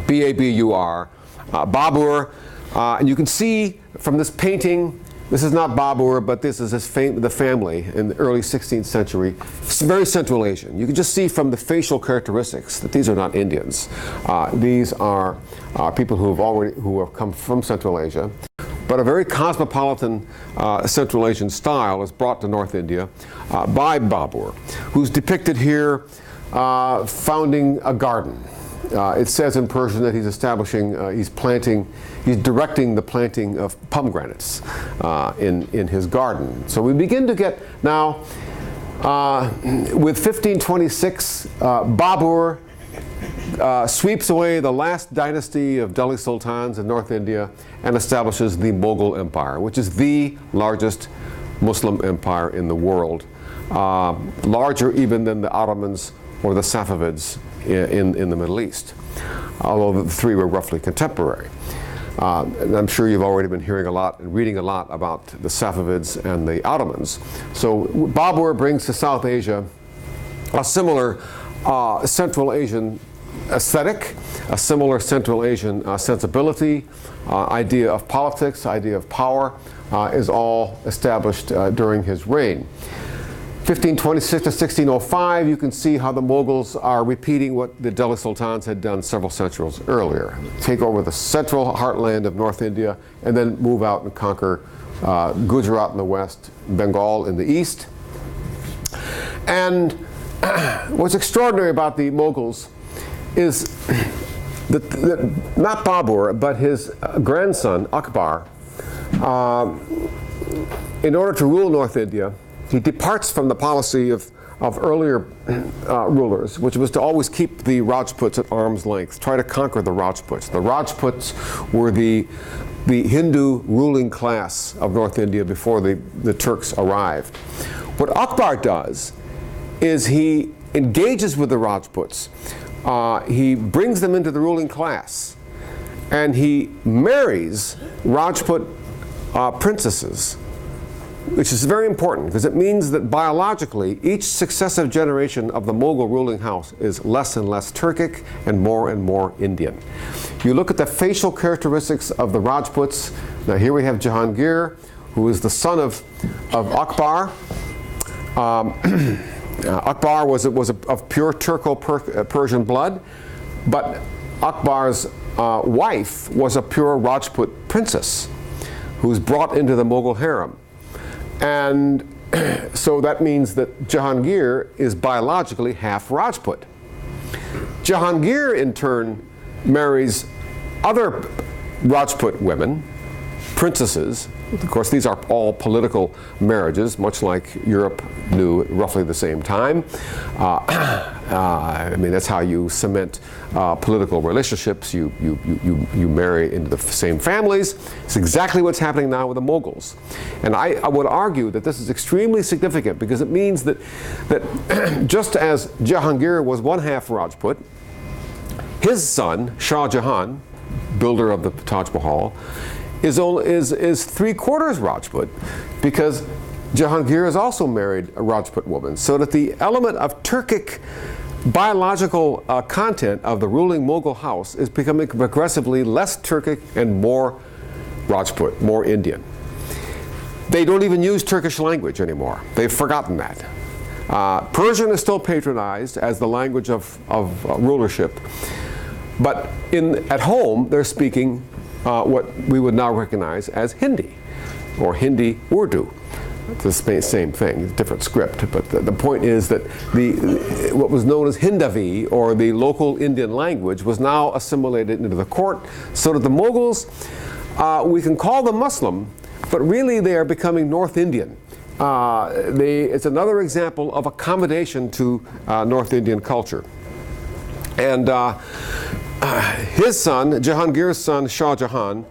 B-A-B-U-R. Babur, and you can see from this painting, this is not Babur, but this is the family in the early 16th century. It's very Central Asian. You can just see from the facial characteristics that these are not Indians. These are people who have come from Central Asia. But a very cosmopolitan Central Asian style is brought to North India by Babur, who's depicted here founding a garden. It says in Persian that he's he's directing the planting of pomegranates in his garden. So we begin to get now, with 1526, Babur sweeps away the last dynasty of Delhi Sultans in North India and establishes the Mughal Empire, which is the largest Muslim empire in the world, larger even than the Ottomans or the Safavids in the Middle East, although the three were roughly contemporary. And I'm sure you've already been hearing a lot and reading a lot about the Safavids and the Ottomans. So Babur brings to South Asia a similar Central Asian aesthetic, a similar Central Asian sensibility, idea of politics, idea of power, is all established during his reign. 1526 to 1605, you can see how the Mughals are repeating what the Delhi Sultans had done several centuries earlier. Take over the central heartland of North India and then move out and conquer Gujarat in the west, Bengal in the east. And what's extraordinary about the Mughals is that not Babur, but his grandson, Akbar, in order to rule North India, he departs from the policy of earlier rulers, which was to always keep the Rajputs at arm's length, try to conquer the Rajputs. The Rajputs were the Hindu ruling class of North India before the Turks arrived. What Akbar does is he engages with the Rajputs. He brings them into the ruling class, and he marries Rajput princesses, which is very important because it means that biologically each successive generation of the Mughal ruling house is less and less Turkic and more Indian. You look at the facial characteristics of the Rajputs. Now here we have Jahangir, who is the son of Akbar. Akbar was of pure Turco-Persian blood, but Akbar's wife was a pure Rajput princess who was brought into the Mughal harem. And so that means that Jahangir is biologically half Rajput. Jahangir, in turn, marries other Rajput women, princesses. Of course, these are all political marriages, much like Europe knew at roughly the same time. I mean, that's how you cement political relationships. You marry into the same families. It's exactly what's happening now with the Mughals. And I would argue that this is extremely significant because it means that just as Jahangir was one half Rajput, His son, Shah Jahan, builder of the Taj Mahal, is 3/4 Rajput, because Jahangir has also married a Rajput woman, so that the element of Turkic biological content of the ruling Mughal house is becoming progressively less Turkic and more Rajput, more Indian. They don't even use Turkish language anymore. They've forgotten that. Persian is still patronized as the language of rulership, but at home they're speaking what we would now recognize as Hindi, or Hindi Urdu. It's the same thing, different script, but the point is that what was known as Hindavi, or the local Indian language, was now assimilated into the court, so that the Mughals, we can call them Muslim, but really they are becoming North Indian. It's another example of accommodation to North Indian culture. And his son, Jahangir's son, Shah Jahan,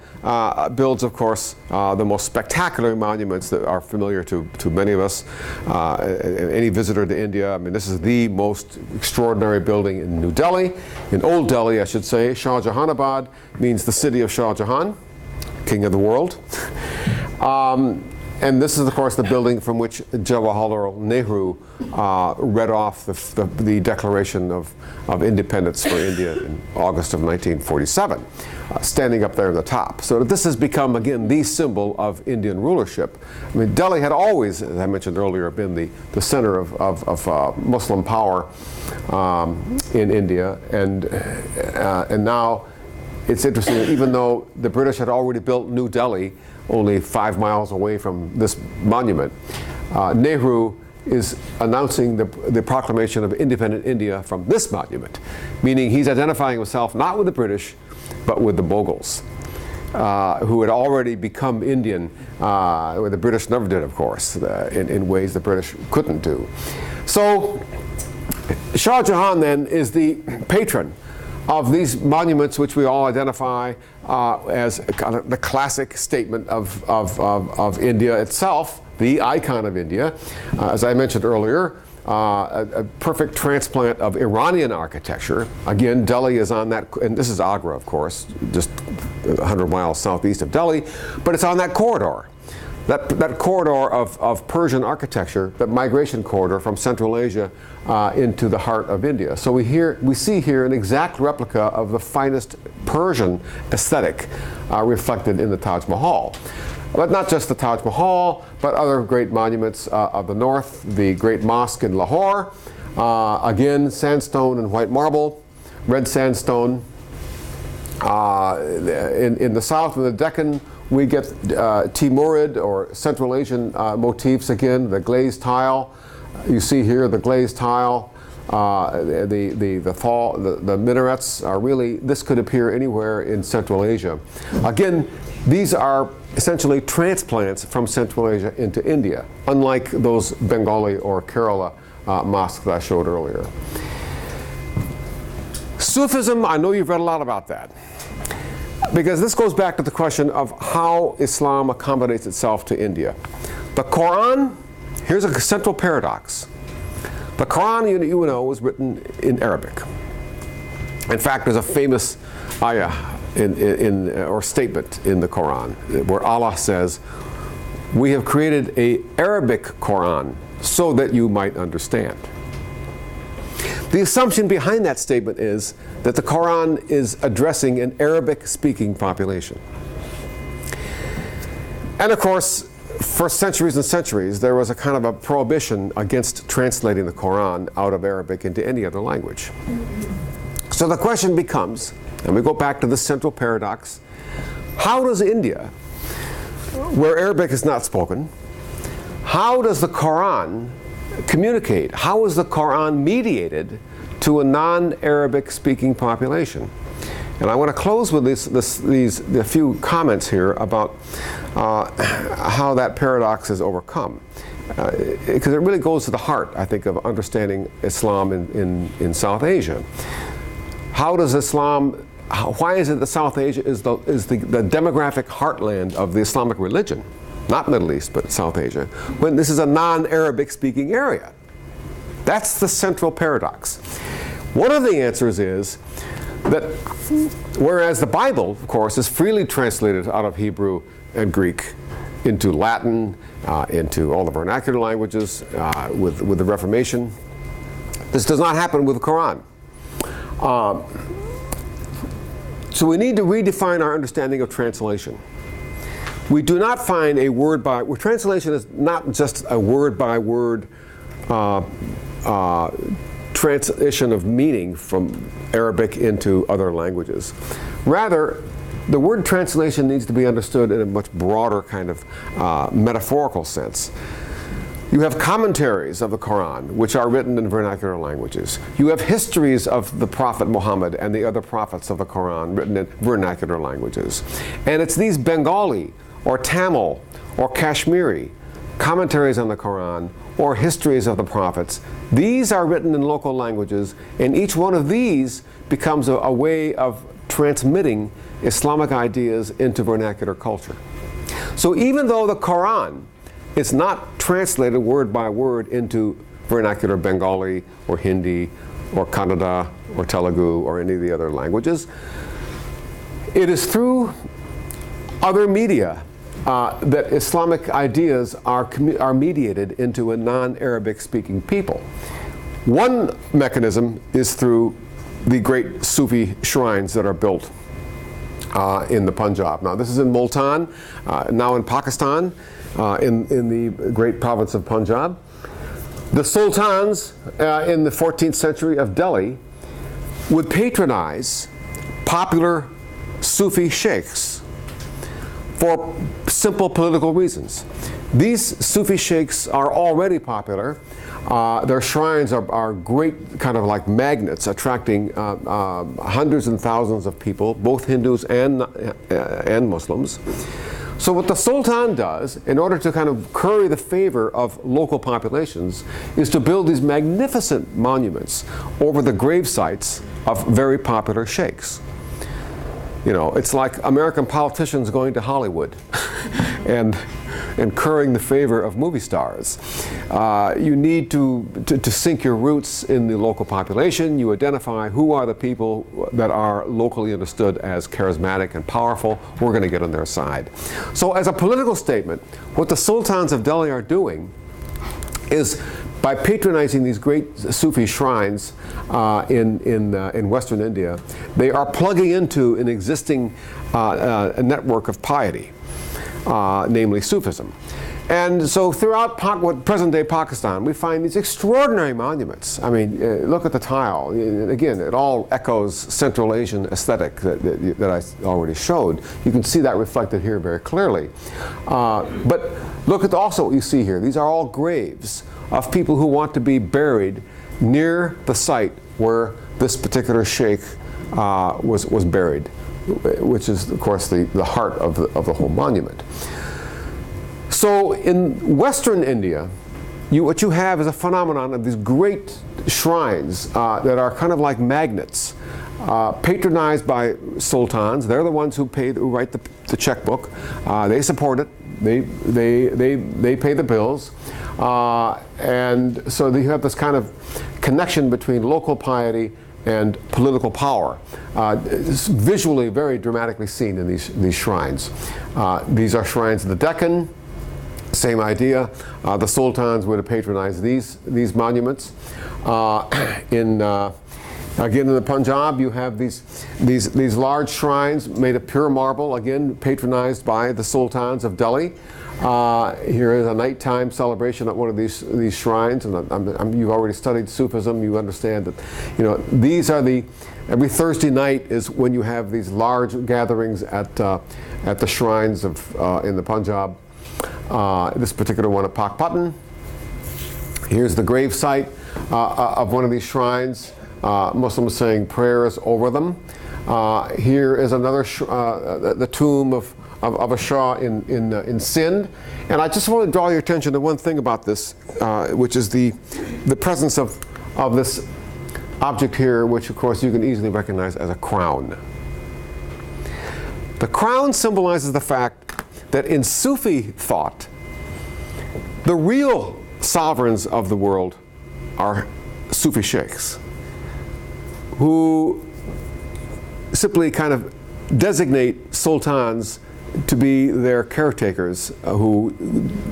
builds, of course, the most spectacular monuments that are familiar to many of us. Any visitor to India, I mean, this is the most extraordinary building in New Delhi. In Old Delhi, I should say. Shah Jahanabad means the city of Shah Jahan, king of the world. And this is, of course, the building from which Jawaharlal Nehru read off the Declaration of Independence for India in August of 1947, standing up there at the top. So this has become, again, the symbol of Indian rulership. I mean, Delhi had always, as I mentioned earlier, been the center of Muslim power in India, and now it's interesting that even though the British had already built New Delhi, only 5 miles away from this monument, Nehru is announcing the proclamation of independent India from this monument, meaning he's identifying himself not with the British, but with the Mughals, who had already become Indian, where the British never did, of course, in ways the British couldn't do. So Shah Jahan then is the patron of these monuments, which we all identify as kind of the classic statement of India itself, the icon of India. As I mentioned earlier, a perfect transplant of Iranian architecture. Again, Delhi is on that, and this is Agra, of course, just 100 miles southeast of Delhi, but it's on that corridor. That corridor of Persian architecture, that migration corridor from Central Asia into the heart of India. So we see here an exact replica of the finest Persian aesthetic reflected in the Taj Mahal. But not just the Taj Mahal, but other great monuments of the north, the Great Mosque in Lahore, again, sandstone and white marble, red sandstone. In the south of the Deccan, we get Timurid or Central Asian motifs again, the glazed tile. You see here the glazed tile, the minarets are really, this could appear anywhere in Central Asia. Again, these are essentially transplants from Central Asia into India, unlike those Bengali or Kerala mosques that I showed earlier. Sufism, I know you've read a lot about that, because this goes back to the question of how Islam accommodates itself to India. The Quran, here's a central paradox. The Quran, you know, was written in Arabic. In fact, there's a famous ayah or statement in the Quran where Allah says, "We have created an Arabic Quran so that you might understand." The assumption behind that statement is that the Quran is addressing an Arabic-speaking population. And of course, for centuries and centuries, there was a kind of a prohibition against translating the Quran out of Arabic into any other language. So the question becomes, and we go back to the central paradox, how does India, where Arabic is not spoken, how does the Quran communicate? How is the Quran mediated to a non-Arabic speaking population? And I want to close with a few comments here about how that paradox is overcome. Because it really goes to the heart, I think, of understanding Islam in South Asia. How does Islam, why is it that South Asia is the demographic heartland of the Islamic religion? Not Middle East, but South Asia, when this is a non-Arabic speaking area? That's the central paradox. One of the answers is that whereas the Bible, of course, is freely translated out of Hebrew and Greek into Latin, into all the vernacular languages with the Reformation, this does not happen with the Quran. So we need to redefine our understanding of translation. We do not find a word by word. Translation is not just a word by word translation of meaning from Arabic into other languages. Rather, the word translation needs to be understood in a much broader kind of metaphorical sense. You have commentaries of the Quran, which are written in vernacular languages. You have histories of the Prophet Muhammad and the other prophets of the Quran written in vernacular languages. And it's these Bengali or Tamil or Kashmiri commentaries on the Quran or histories of the prophets. These are written in local languages, and each one of these becomes a way of transmitting Islamic ideas into vernacular culture. So even though the Quran is not translated word by word into vernacular Bengali or Hindi or Kannada or Telugu or any of the other languages, it is through other media that Islamic ideas are mediated into a non-Arabic speaking people. One mechanism is through the great Sufi shrines that are built in the Punjab. Now this is in Multan, now in Pakistan, in the great province of Punjab. The sultans in the 14th century of Delhi would patronize popular Sufi sheikhs for simple political reasons. These Sufi sheikhs are already popular. Their shrines are great, kind of like magnets, attracting hundreds and thousands of people, both Hindus and Muslims. So what the Sultan does, in order to kind of curry the favor of local populations, is to build these magnificent monuments over the grave sites of very popular sheikhs. You know, it's like American politicians going to Hollywood and currying the favor of movie stars. You need to sink your roots in the local population. You identify who are the people that are locally understood as charismatic and powerful. We're going to get on their side. So as a political statement, what the sultans of Delhi are is by patronizing these great Sufi shrines in Western India, they are plugging into an existing a network of piety, namely Sufism. And so throughout present-day Pakistan, we find these extraordinary monuments. I mean, look at the tile. Again, it all echoes Central Asian aesthetic that I already showed. You can see that reflected here very clearly. But look at also what you see here. These are all graves of people who want to be buried near the site where this particular sheikh was buried, which is, of course, the heart of the whole monument. So in Western India, what you have is a phenomenon of these great shrines that are kind of like magnets, patronized by sultans. They're the ones who write the checkbook. They support it. They pay the bills. And so you have this kind of connection between local piety and political power. It's visually very dramatically seen in these shrines. These are shrines of the Deccan. Same idea. The sultans would have patronized these monuments. Again, in the Punjab, you have these large shrines made of pure marble, again patronized by the sultans of Delhi. Here is a nighttime celebration at one of these shrines, and you've already studied Sufism. You understand that, these are every Thursday night is when you have these large gatherings at the shrines in the Punjab. This particular one at Pakpatan. Here's the grave site of one of these shrines. Muslims saying prayers over them. Here is another the tomb of a Shah in Sindh. And I just want to draw your attention to one thing about this, which is the presence of this object here, which of course you can easily recognize as a crown. The crown symbolizes the fact that in Sufi thought, the real sovereigns of the world are Sufi sheikhs, who simply kind of designate sultans to be their caretakers who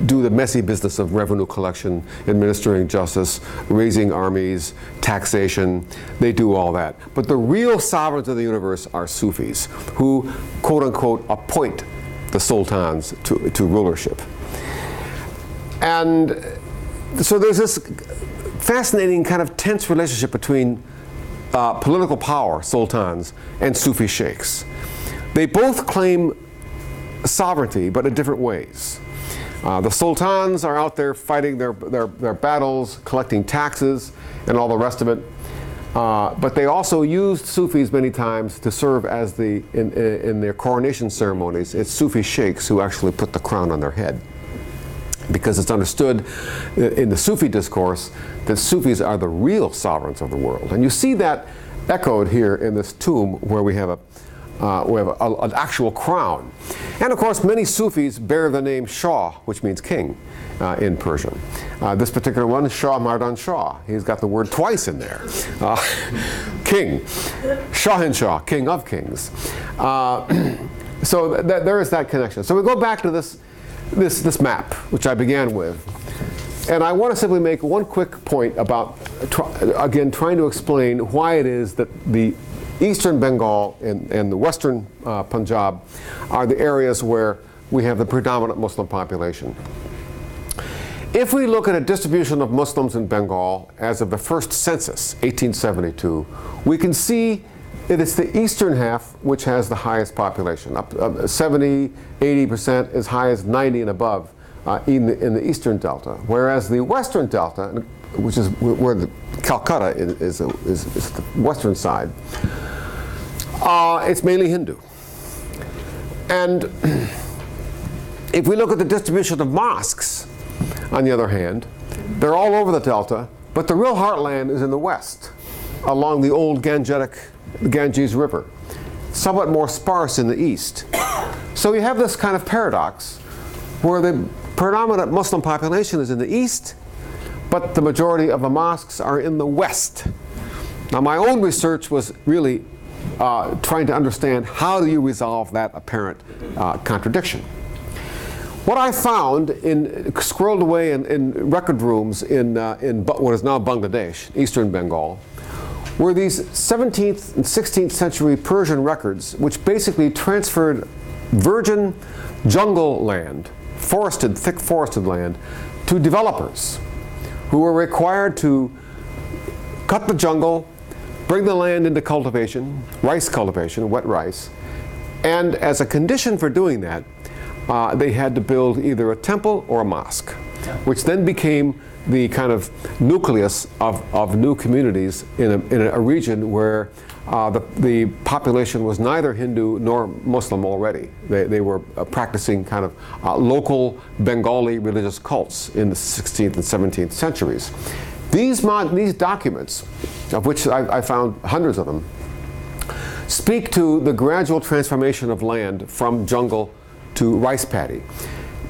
do the messy business of revenue collection, administering justice, raising armies, taxation. They do all that. But the real sovereigns of the universe are Sufis, who, quote unquote, appoint the sultans to rulership. And so there's this fascinating kind of tense relationship between political power, sultans, and Sufi sheikhs. They both claim sovereignty, but in different ways. The sultans are out there fighting their battles, collecting taxes, and all the rest of it. But they also used Sufis many times to serve as in their coronation ceremonies. It's Sufi sheikhs who actually put the crown on their head, because it's understood in the Sufi discourse that Sufis are the real sovereigns of the world. And you see that echoed here in this tomb where we have an actual crown. And of course, many Sufis bear the name Shah, which means king in Persian. This particular one is Shah Mardan Shah. He's got the word twice in there. King. Shahinshah, king of kings. So there is that connection. So we go back to this map, which I began with. And I want to simply make one quick point about, again, trying to explain why it is that the eastern Bengal and the western Punjab are the areas where we have the predominant Muslim population. If we look at a distribution of Muslims in Bengal as of the first census, 1872, we can see that it's the eastern half which has the highest population, up 70, 80%, as high as 90 and above in the eastern delta, whereas the western delta, which is where the Calcutta is the western side, it's mainly Hindu. And if we look at the distribution of mosques, on the other hand, they're all over the delta, but the real heartland is in the west, along the old Ganges River, somewhat more sparse in the east. So you have this kind of paradox where the predominant Muslim population is in the east, but the majority of the mosques are in the west. Now, my own research was really trying to understand how do you resolve that apparent contradiction. What I found squirreled away in record rooms in what is now Bangladesh, eastern Bengal, were these 17th and 16th century Persian records, which basically transferred virgin jungle land, thick forested land, to developers who were required to cut the jungle, bring the land into cultivation, rice cultivation, wet rice, and as a condition for doing that, they had to build either a temple or a mosque, which then became the kind of nucleus of new communities in a region where the population was neither Hindu nor Muslim already. They were practicing kind of local Bengali religious cults in the 16th and 17th centuries. These documents, of which I found hundreds of them, speak to the gradual transformation of land from jungle to rice paddy,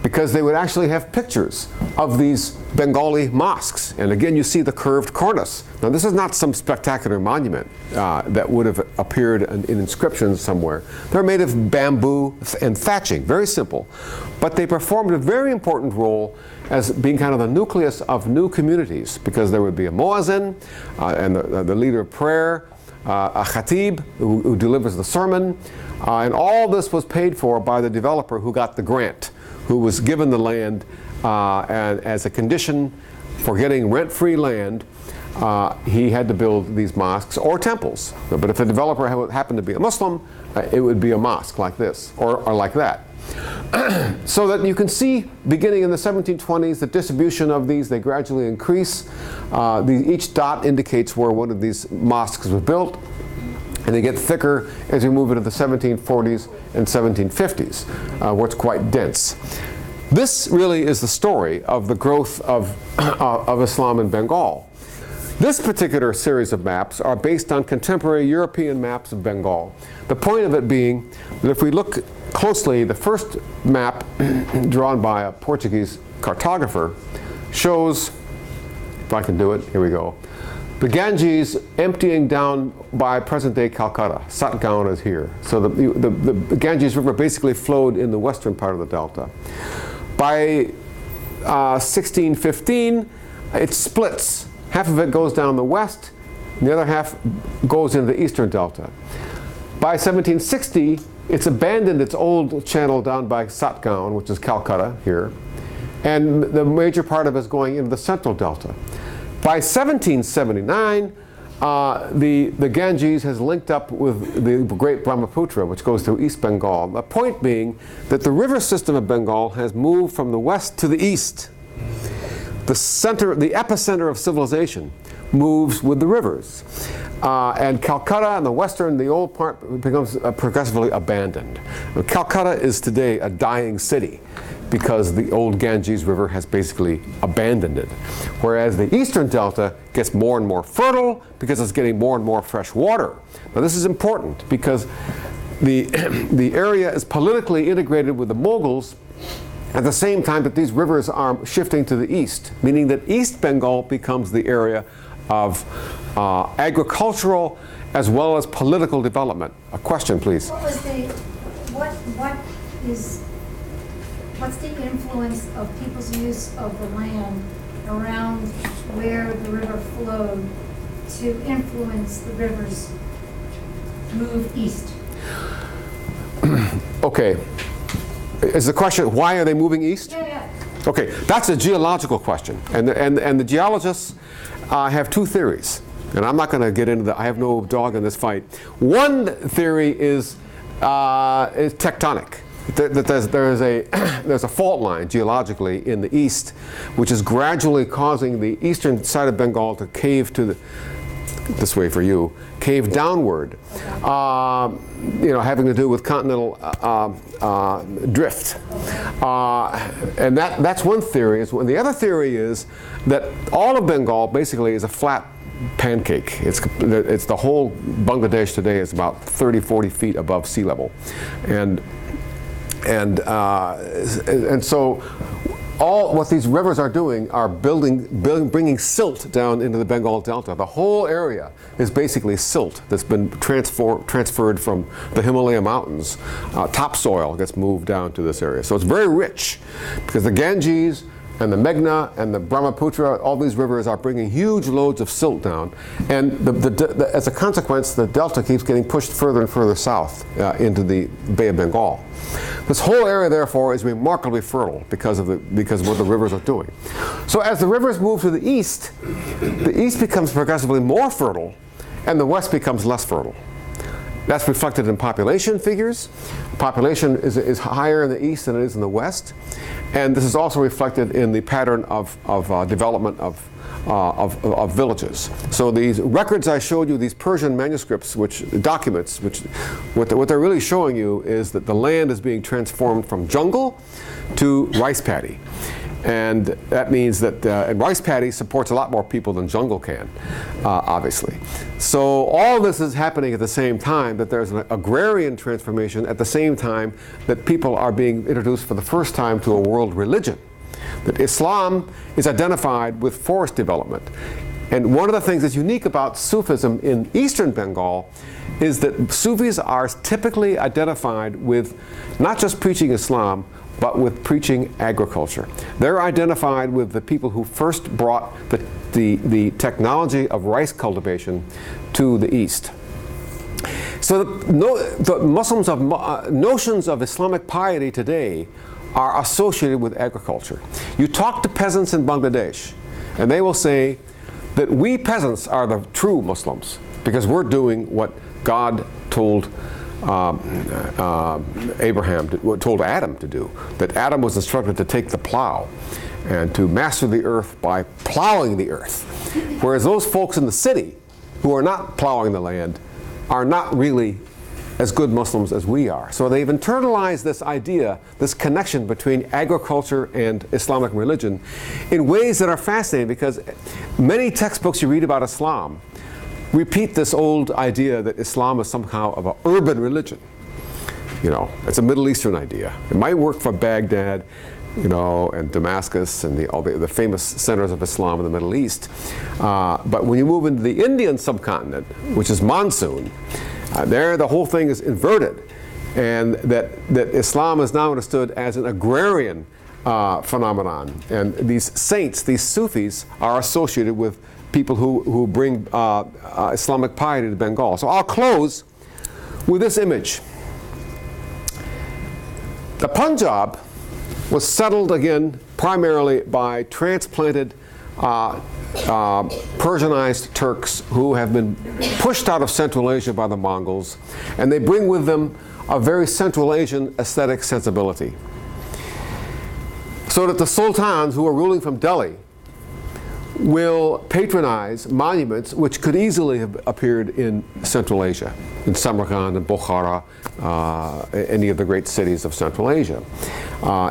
because they would actually have pictures of these Bengali mosques. And again, you see the curved cornice. Now, this is not some spectacular monument that would have appeared in inscriptions somewhere. They're made of bamboo and thatching, very simple. But they performed a very important role as being kind of the nucleus of new communities, because there would be a muezzin and the leader of prayer, a khatib who delivers the sermon, and all this was paid for by the developer who got the grant, who was given the land, and as a condition for getting rent-free land, he had to build these mosques or temples. But if the developer happened to be a Muslim, it would be a mosque like this or like that. So that you can see, beginning in the 1720s, the distribution of these, they gradually increase. Each dot indicates where one of these mosques was built, and they get thicker as we move into the 1740s and 1750s, where it's quite dense. This really is the story of the growth of Islam in Bengal. This particular series of maps are based on contemporary European maps of Bengal. The point of it being that if we look closely, the first map drawn by a Portuguese cartographer shows, if I can do it, here we go, the Ganges emptying down by present-day Calcutta. Satgaon is here. So the Ganges River basically flowed in the western part of the delta. By 1615, it splits. Half of it goes down the west, and the other half goes into the eastern delta. By 1760, it's abandoned its old channel down by Satgaon, which is Calcutta here, and the major part of it is going into the central delta. By 1779, the Ganges has linked up with the great Brahmaputra, which goes through East Bengal. The point being that the river system of Bengal has moved from the west to the east. The epicenter of civilization moves with the rivers. And Calcutta and the old part becomes progressively abandoned. Calcutta is today a dying city because the old Ganges River has basically abandoned it. Whereas the eastern delta gets more and more fertile because it's getting more and more fresh water. Now this is important because the area is politically integrated with the Mughals at the same time that these rivers are shifting to the east, meaning that East Bengal becomes the area of agricultural as well as political development. A question, please. What's the influence of people's use of the land around where the river flowed to influence the river's move east? Okay. Is the question, why are they moving east? Yeah. Okay, that's a geological question. And the geologists have two theories. And I'm not going to get into that. I have no dog in this fight. One theory is tectonic. There's a fault line geologically in the east, which is gradually causing the eastern side of Bengal to cave to this way for you, cave downward, having to do with continental drift. And that's one theory. The other theory is that all of Bengal basically is a flat pancake. It's the whole Bangladesh today is about 30, 40 feet above sea level. And so all what these rivers are doing are bringing silt down into the Bengal Delta. The whole area is basically silt that's been transferred from the Himalaya mountains. Topsoil gets moved down to this area. So it's very rich because the Ganges and the Meghna and the Brahmaputra, all these rivers are bringing huge loads of silt down. And as a consequence, the delta keeps getting pushed further and further south into the Bay of Bengal. This whole area, therefore, is remarkably fertile because of what the rivers are doing. So as the rivers move to the east becomes progressively more fertile, and the west becomes less fertile. That's reflected in population figures. Population is higher in the east than it is in the west. And this is also reflected in the pattern of development of villages. So these records I showed you, these Persian manuscripts, what they're really showing you is that the land is being transformed from jungle to rice paddy. And that means that and rice paddy supports a lot more people than jungle can, obviously. So all this is happening at the same time, that there's an agrarian transformation at the same time that people are being introduced for the first time to a world religion. That Islam is identified with forest development. And one of the things that's unique about Sufism in eastern Bengal is that Sufis are typically identified with not just preaching Islam, but with preaching agriculture. They're identified with the people who first brought the technology of rice cultivation to the East. So the Muslims notions of Islamic piety today are associated with agriculture. You talk to peasants in Bangladesh, and they will say that we peasants are the true Muslims because we're doing what God told told Adam to do, that Adam was instructed to take the plow and to master the earth by plowing the earth. Whereas those folks in the city who are not plowing the land are not really as good Muslims as we are. So they've internalized this idea, this connection between agriculture and Islamic religion in ways that are fascinating because many textbooks you read about Islam repeat this old idea that Islam is somehow of an urban religion. You know, it's a Middle Eastern idea. It might work for Baghdad, and Damascus and all the famous centers of Islam in the Middle East. But when you move into the Indian subcontinent, which is monsoon, there the whole thing is inverted, and that Islam is now understood as an agrarian phenomenon. And these saints, these Sufis, are associated with people who bring Islamic piety to Bengal. So I'll close with this image. The Punjab was settled again primarily by transplanted Persianized Turks who have been pushed out of Central Asia by the Mongols, and they bring with them a very Central Asian aesthetic sensibility. So that the sultans who are ruling from Delhi will patronize monuments which could easily have appeared in Central Asia, in Samarkand and Bukhara, any of the great cities of Central Asia.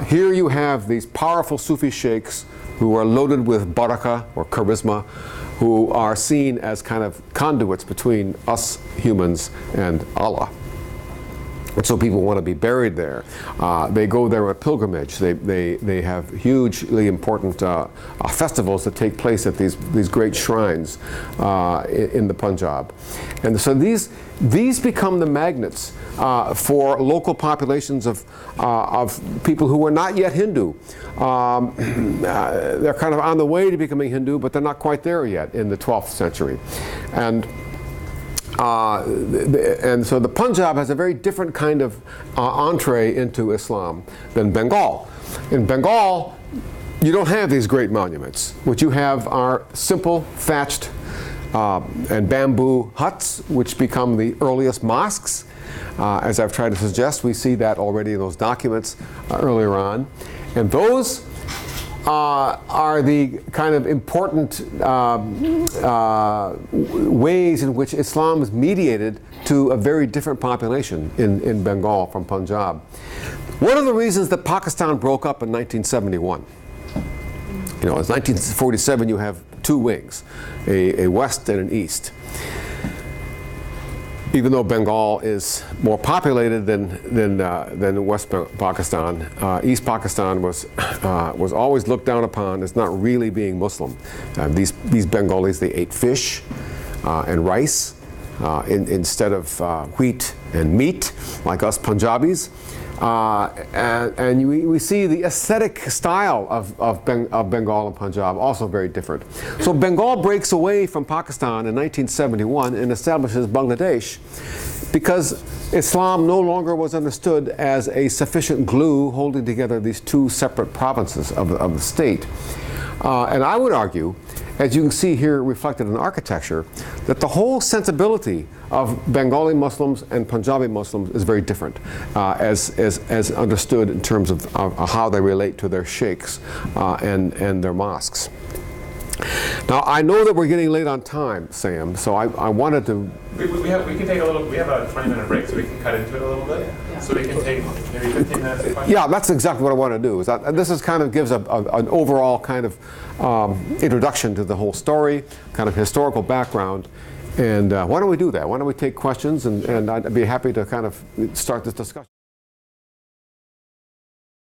Here you have these powerful Sufi sheikhs who are loaded with barakah or charisma, who are seen as kind of conduits between us humans and Allah. And so people want to be buried there. They go there on pilgrimage. They have hugely important festivals that take place at these great shrines in the Punjab. And so these become the magnets for local populations of people who are not yet Hindu. They're kind of on the way to becoming Hindu, but they're not quite there yet in the 12th century. And so the Punjab has a very different kind of entree into Islam than Bengal. In Bengal, you don't have these great monuments. What you have are simple thatched and bamboo huts, which become the earliest mosques. As I've tried to suggest, we see that already in those documents earlier on. And those are the kind of important ways in which Islam is mediated to a very different population in Bengal from Punjab. One of the reasons that Pakistan broke up in 1971, in 1947 you have two wings, a west and an east. Even though Bengal is more populated than West Pakistan, East Pakistan was always looked down upon as not really being Muslim. These Bengalis, they ate fish and rice instead of wheat and meat, like us Punjabis. And we see the aesthetic style of Bengal and Punjab also very different. So Bengal breaks away from Pakistan in 1971 and establishes Bangladesh because Islam no longer was understood as a sufficient glue holding together these two separate provinces of the state. And I would argue, as you can see here reflected in architecture, that the whole sensibility of Bengali Muslims and Punjabi Muslims is very different, as understood in terms of how they relate to their sheikhs and their mosques. Now, I know that we're getting late on time, Sam, so I wanted to... We can take a little, we have a 20-minute break, so we can cut into it a little bit. Yeah. So we can take maybe 15 minutes of questions. Yeah, that's exactly what I want to do. This is kind of gives an overall kind of introduction to the whole story, kind of historical background. And why don't we do that? Why don't we take questions, and I'd be happy to kind of start this discussion.